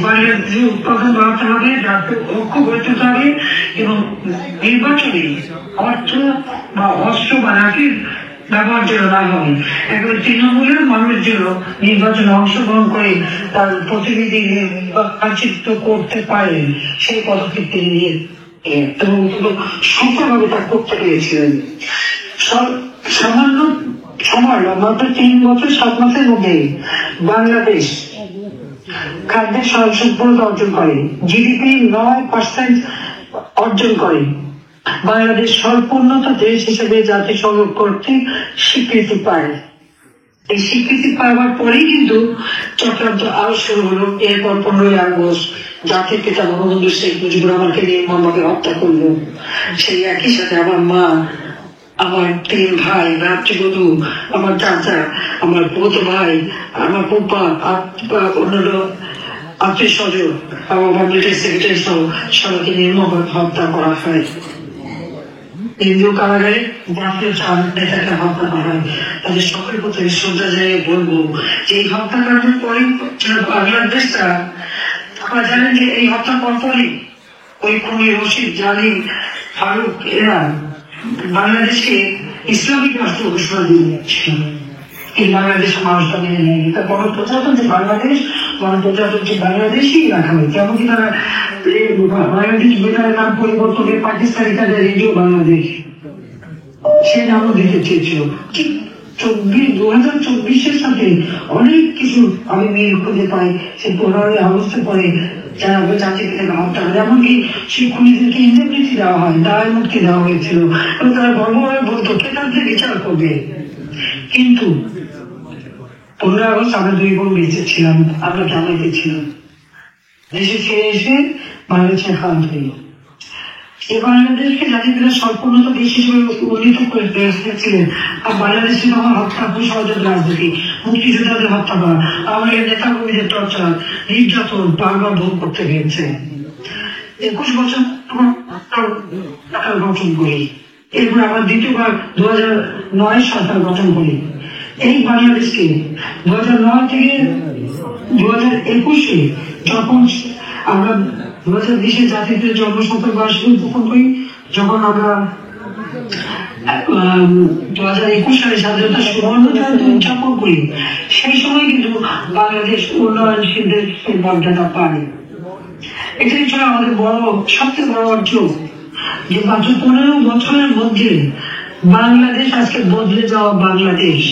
বাংলাদেশের উৎপাদন বাড়াতে হবে, জাতীয় ঐক্য গড়ে তুলতে হবে এবং নির্বাচনে অর্থ বা অস্ত্র বা লাঠির ব্যবহার যেন না হয়। একেবারে তৃণমূলের মানুষ যেন নির্বাচনে অংশগ্রহণ করে তার প্রতিনিধি নির্বাচিত করতে পারে, সেই পদক্ষেপ তিনি নিয়ে এবং সফলভাবে তা করতে পেরেছিলেন। সামান্য সময় মাত্র 3 বছর 7 মাসের মধ্যে বাংলাদেশ খাদ্যের স্বয়ংসম্পূর্ণতা অর্জন করে, জিডিপি 9% অর্জন করে। বাংলাদেশ স্বল্পোন্নত দেশ হিসেবে জাতিসংঘ কর্তৃক স্বীকৃতি পায়। এই স্বীকৃতি পাওয়ার পরেই কিন্তু চক্রান্ত আরো শুরু হলো। এরপর 15ই আগস্ট জাতির পিতা বঙ্গবন্ধু শেখ মুজিবুর রহমানকে নির্মমভাবে হত্যা করলো। সেই একই সাথে আমার মা, আমার 3 ভাই, ভাতৃবধূ, আমার চাচা, আমার বৌদ্ধ ভাই, আমার ফুপা, অন্যান্য আত্মীয় স্বজন, আমার মিলিটারি সেক্রেটারি সহ সবাইকে নির্মমভাবে হত্যা করা হয়। কেন্দ্রীয় কারাগারে জাতীয় নেতাকে হত্যা করা হয়। তাদের সকলের প্রতি শ্রদ্ধা জানিয়ে বলবো যে এই হত্যাকাণ্ডের পরে বাংলাদেশটা, আপনারা জানেন যে এই হত্যার পরপরই ওই খুনি রশিদ, জালিম, ফারুক এরা বাংলাদেশকে ইসলামিক রাষ্ট্র ঘোষণা দিয়েছিল। এই বাংলাদেশের মানুষটা মেনে নেয়নি। তার গণপ্রজাতন্ত্রী বাংলাদেশ, গণপ্রজাতন্ত্রী বাংলাদেশই রাখা হয়েছে। এমনকি তারা বাংলাদেশ বেতারের নাম পরিবর্তন করে পাকিস্তানি তাদের রেডিও বাংলাদেশ সে নামও দিতে চেয়েছিল। ঠিক 2024-এর সাথে অনেক কিছু আমি মিল খুঁজে পাই। সে 15ই আগস্টের পরে যারা জাতিকে হত্যা করে, এমনকি সেই খুনিদেরকে ইন্ডেমনিটি দেওয়া হয়, দায় মুক্তি দেওয়া হয়েছিল এবং তারা গর্বভাবে বলতো কে তাদের বিচার করবে। কিন্তু 15 আগস্ট আমরা 2 বোন বেঁচে ছিলাম, আমরা জামাইতে ছিলাম। দেশে ফিরে এসে বাংলাদেশের হাল হয়ে এই বাংলাদেশকে জাতির স্বল্পোন্নত দেশ হিসেবে উন্নীত করে ছিলেন। আর বাংলাদেশে তখন হত্যা, ষড়যন্ত্র রাজনীতি, মুক্তিযোদ্ধাদের হত্যা করা, আমাদের নেতা কর্মীদের টর্চার, নির্যাতন বারবার ভোগ করতে হয়েছে। 21 বছর গঠন করি। এরপর আবার দ্বিতীয়বার 2009 সরকার গঠন করি। এই বাংলাদেশকে 2009 থেকে 2021-এ যখন আমরা 2020-এ জাতির জন্মশতবার্ষিকী উদযাপন করি, যখন আমরা 2021 সালে স্বাধীনতা সুবর্ণ জয়ন্তী উদযাপন করি, সেই সময় কিন্তু বাংলাদেশ উন্নয়নশীল দেশের মর্যাদা পায়। এটাই ছিল আমাদের সবচেয়ে বড় অর্জন যে মাত্র 15 বছরের মধ্যে বাংলাদেশ আজকে বদলে যাওয়া বাংলাদেশ।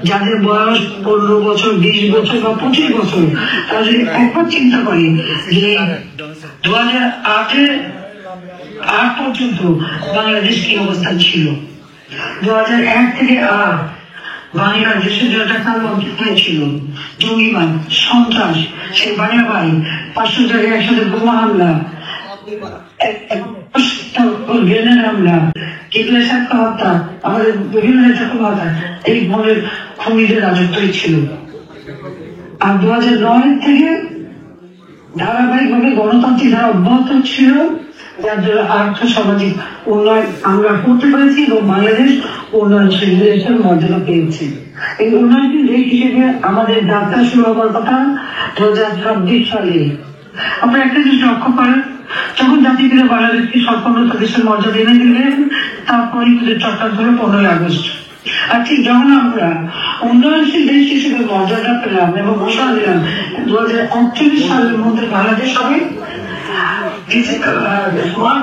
যাদের বয়স 15 বছর, 20 বছর বা 25 বছর, তারা যদি একবার চিন্তা করে যে 2008 পর্যন্ত বাংলাদেশ কি অবস্থান ছিল, 2001 থেকে 8 বাংলাদেশের যেটা কালো ছিল, জঙ্গিবাদ, সন্ত্রাস, সেই বাড়াবাড়ি, 500 জায়গায় একসাথে বোমা হামলা, গ্রেনেড হামলা, হত্যা, আমাদের বিভিন্ন নেতাকে হত্যা, এই ধরনের খুনিদের রাজত্বই ছিল। আর 2009 থেকে ধারাবাহিকভাবে গণতান্ত্রিক ধারা অব্যাহত ছিল। যার দ্বারা আর্থসামাজিক উন্নয়ন আমরা করতে পেরেছি এবং বাংলাদেশ উন্নয়নশীল দেশের মর্যাদা পেয়েছি। এই উন্নয়নশীল দেশ হিসেবে আমাদের যাত্রা শুরু হওয়ার কথা 2026 সালে। আপনারা একটা জিনিস লক্ষ্য করেন, যখন জাতিপিতা বাংলাদেশকে সম্পূর্ণ দেশের মর্যাদা এনে দিলেন, তারপরে কিন্তু চট্টগ্রাম ধরে 15ই আগস্ট। আর ঠিক যখন আমরা উন্নয়নশীল দেশ হিসেবে মর্যাদা পেলাম এবং ঘোষণা দিলাম 2041 সালের মধ্যে বাংলাদেশ হবে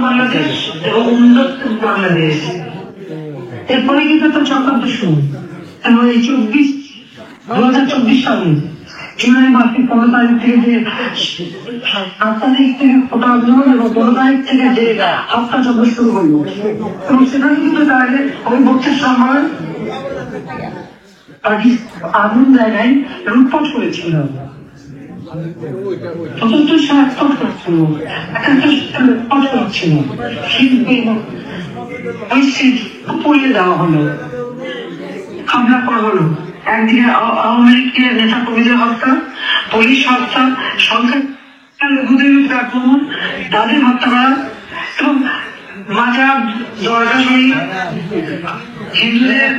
বাংলাদেশ এবং উন্নত বাংলাদেশ, এরপরে কিন্তু একটা চক্রান্ত শুরু। এবং এই 2024 সালে জুলাই মাসের 15 তারিখ থেকে যে 7 তারিখ থেকে কোটা আন্দোলন এবং 15 তারিখ থেকে যে হত্যাযজ্ঞ শুরু হলো, এবং সেখানে কিন্তু তাহলে ওই বছর সময় আগুন জায়গায় লুটপাট করেছিল, পুড়িয়ে দেওয়া হলো, হামলা করা হলো। একদিকে আওয়ামী লীগের নেতা কর্মীদের হত্যা, পুলিশ হত্যা, সংখ্যালঘুদের আক্রমণ, তাদের হত্যা করা, এবং মাজার, দরগা শরীফ, হিন্দুদের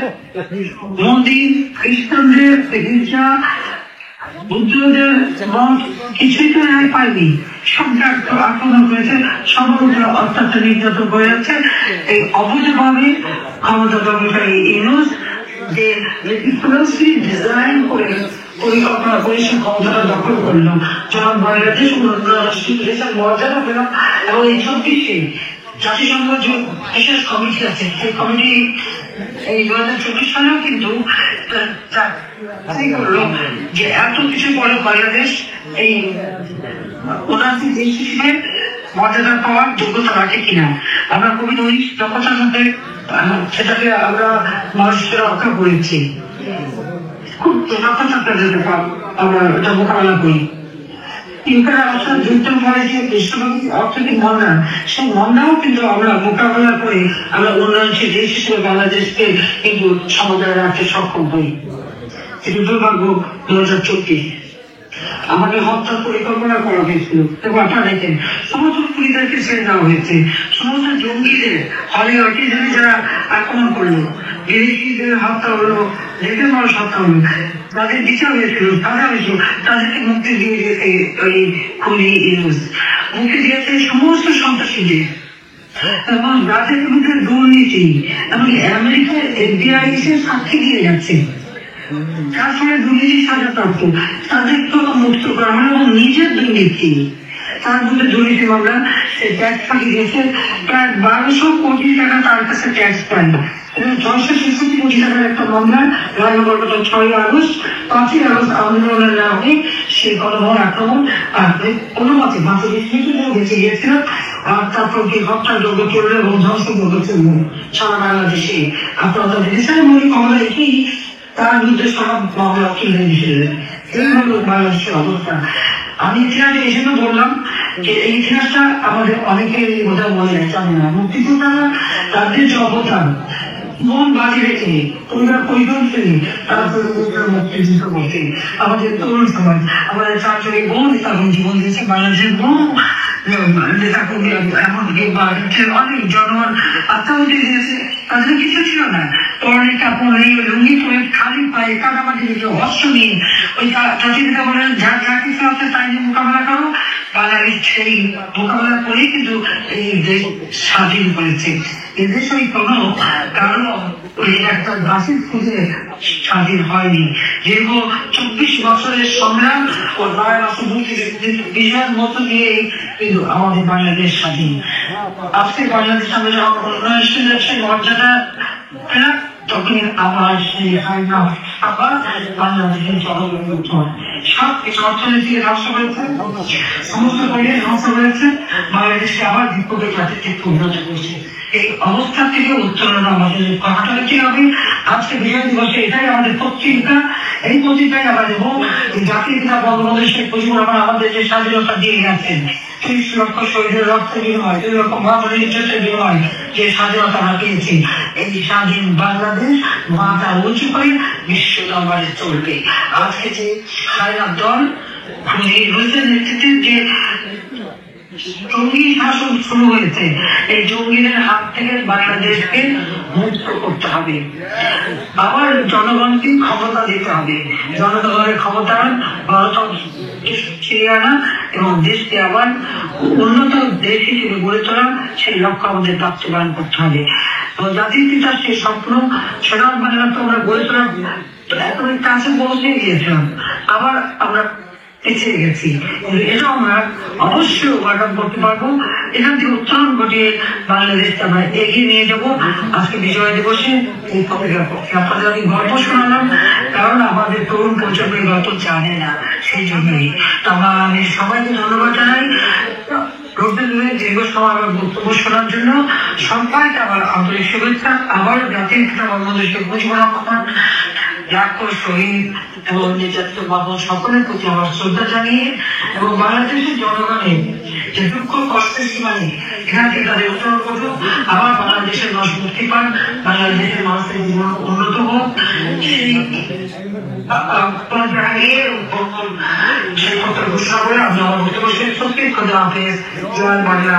মন্দির, খ্রিস্টানদের গির্জা, বুদ্ধদের কিছুই তো রেহাই পায়নি, সবটা আক্রমণ করেছে, সবার উপরে অত্যাচার নির্যাতন করে যাচ্ছে। এই অবৈধভাবে ক্ষমতা দখলকারী ইউনুস যে ডিজাইন করে পরিকল্পনা করে সে ক্ষমতাটা দখল করলো, যখন বাংলাদেশ দেশের মর্যাদা পেল। এবং এই 24-এ জাতিসংঘ যে বিশেষ কমিটি আছে, সেই কমিটি এই 2024 সালেও কিন্তু করলো যে এত কিছু পরে বাংলাদেশ এই উন্নয়নশীল দেশ হিসেবে মর্যাদা পাওয়ার যোগ্যতা রাখে কিনা। আমরা কোভিড 19 দক্ষতার মধ্যে সেটাকে আমরা মানুষকে রক্ষা করেছি, খুব দক্ষতার আমরা এটা মোকাবেলা করি। ইউক্রেনের অবস্থা যুদ্ধ ফলে যে বিশ্বব্যাপী অর্থনৈতিক মন্দা, সেই মন্দাও কিন্তু আমরা মোকাবেলা করে আমরা উন্নয়নশীল দেশ হিসেবে বাংলাদেশকে কিন্তু সমুদ্রে রাখতে সক্ষম হই। কিন্তু দুর্ভাগ্য 2024 আমাদের হত্যার পরিকল্পনা করা হয়েছিল এবং আপনারা দেখেন সমস্ত পুলিশদেরকে ছেড়ে দেওয়া হয়েছে, সমস্ত জঙ্গিদের হলে অটিজমে যারা আক্রমণ করলো, বিদেশিদের হত্যা হলো, দেশের মানুষ হত্যা হলো, তাদের বিচার হয়েছিল, সাজা হয়েছিল, তাদেরকে মুক্তি দিয়ে দিয়েছে ওই খুনি ইউনুস, মুক্তি দিয়েছে সমস্ত সন্ত্রাসীদের। এবং রাজনীতির দুর্নীতি এমনকি আমেরিকার FBI এসে সাক্ষী দিয়ে যাচ্ছে, যার ফলে দুর্নীতি সাজা প্রাপ্ত তাদের তো মুক্ত করা হয়। এবং নিজের দুর্নীতি, তার মধ্যে দুর্নীতি মামলা, সে ট্যাক্স ফাঁকি দিয়েছে, প্রায় 1200 কোটি টাকা তার কাছে ট্যাক্স পায়। 666 কোটি টাকার একটা মামলা গত 6ই আগস্ট 5ই আগস্ট আন্দোলনের নামে সেই গণভবন আক্রমণ কোনো মতে মাত্র 20 মিনিটের বেঁচে গিয়েছিল। আর তারপর কি হত্যাযজ্ঞ চললো এবং ধ্বংসযজ্ঞ চললো সারা বাংলাদেশে। আপনারা দেখেছেন মৌলিক ক্ষমতা রেখেই তার বিরুদ্ধে সব মামলা তুলে দিয়েছিলেন। এইভাবে বাংলাদেশের অবস্থা। আমি ইতিহাসে এই জন্য বললাম যে এই ইতিহাসটা আমাদের অনেকে বোধহয় মনে জানে না। মুক্তিযোদ্ধারা তাদের যে অবদান মন বাজি রেখে পরিবার পরিবার থেকে তারপরে মুক্তিযুদ্ধ করতে আমাদের তরুণ সমাজ, আমাদের চারজনের বহু নেতা জীবন দিয়েছে, বাংলাদেশের বহু নেতা কর্মী এমনকি অনেক জনগণ আত্মাহুতি দিয়েছে। তাদের কিছু ছিল না, পরনে কাপড় নেই, লুঙ্গি পরে খালি পায়ে কাদামাটি দিকে অস্ত্র নিয়ে ওই জাতিপিতা বলেন যা যা কিছু আছে তাই নিয়ে মোকাবেলা করো। বাংলাদেশ সেই মোকাবেলা করেই কিন্তু এই দেশ স্বাধীন করেছে। এদেশে কোনো কারণ ওই একটা গাছের খুঁজে স্বাধীন হয়নি। দীর্ঘ 24 বছরের সংগ্রাম ও 9 বছর বিজয়ের মধ্য দিয়ে কিন্তু আমাদের বাংলাদেশ স্বাধীন। আজকে বাংলাদেশ আমরা যখন উন্নয়নশীল দেশের মর্যাদা পেলাম, তখনই আমার সেই আবার বাংলাদেশের জনগণ সব কিছু অর্থনীতি ধ্বংস করেছে, সমস্ত পরিবেশ ধ্বংস করেছে, বাংলাদেশকে আবার বিপদের প্রাকৃতিক পরিণত করেছে। এই অবস্থা থেকে উত্তরণ আমাদের ঘটাতে হবে। আজকে বিজয় দিবসে এটাই আমাদের প্রতিজ্ঞা। এই প্রতিজ্ঞায় আমরা দেব জাতির পিতা বঙ্গবন্ধু শেখ মুজিবুর রহমান আমাদের যে স্বাধীনতা দিয়ে গেছেন, 30 লক্ষ শহীদের রক্তের বিনিময়, 2 লক্ষ মহামারীর নির্যাতনের বিনিময় যে স্বাধীনতা আমরা পেয়েছি, এই স্বাধীন বাংলাদেশ মাথা উঁচু করে বিশ্ব দরবারে চলবে। আজকে যে খায়রাত দল নেতৃত্বে যে জঙ্গি শাসন শুরু হয়েছে, এই জঙ্গিদের হাত থেকে বাংলাদেশকে মুক্ত করতে হবে। আবার জনগণকে ক্ষমতা দিতে হবে, জনগণের ক্ষমতায়ন, ফিরিয়ে আনা এবং দেশকে আবার উন্নত দেশ হিসেবে গড়ে তোলা, সেই লক্ষ্য আমাদের বাস্তবায়ন করতে হবে। জাতির পিতার সেই স্বপ্ন সোনার বাংলা তো আমরা গড়ে তোলার একেবারে কাছে পৌঁছে গিয়েছিলাম, আবার আমরা পিছিয়ে গেছি। এটা আমরা অবশ্যই ওভারকাম করতে পারবো। এখান থেকে উত্তরণ ঘটিয়ে বাংলাদেশকে আমরা এগিয়ে নিয়ে যাব। আজকে বিজয় দিবসে এই পত্রিকার পক্ষে আপনাদের আমি গল্প শোনালাম, কারণ আমাদের তরুণ প্রজন্ম গল্প জানে না, সেই জন্যই। আমি সবাইকে ধন্যবাদ জানাই দীর্ঘ সময় আমার বক্তব্য শোনার জন্য। সবাইকে আমার আন্তরিক শুভেচ্ছা। আবার জাতির পিতা বাংলাদেশ মুজিবুর রহমান, লাখো শহীদ এবং নির্যাতিত বাবা সকলের প্রতি আমার শ্রদ্ধা জানিয়ে এবং বাংলাদেশের জনগণের যে দুঃখ কষ্টের সীমানে এখান থেকে তাদের উত্তরণ করবো, আবার বাংলাদেশের মানুষ মুক্তি পান, বাংলাদেশের মানুষের জীবন উন্নত হোক, সেই কথা ঘোষণা করে আমি আমার বক্তব্য শেষ করছি। খোদা হাফেজ। জয় বাংলা।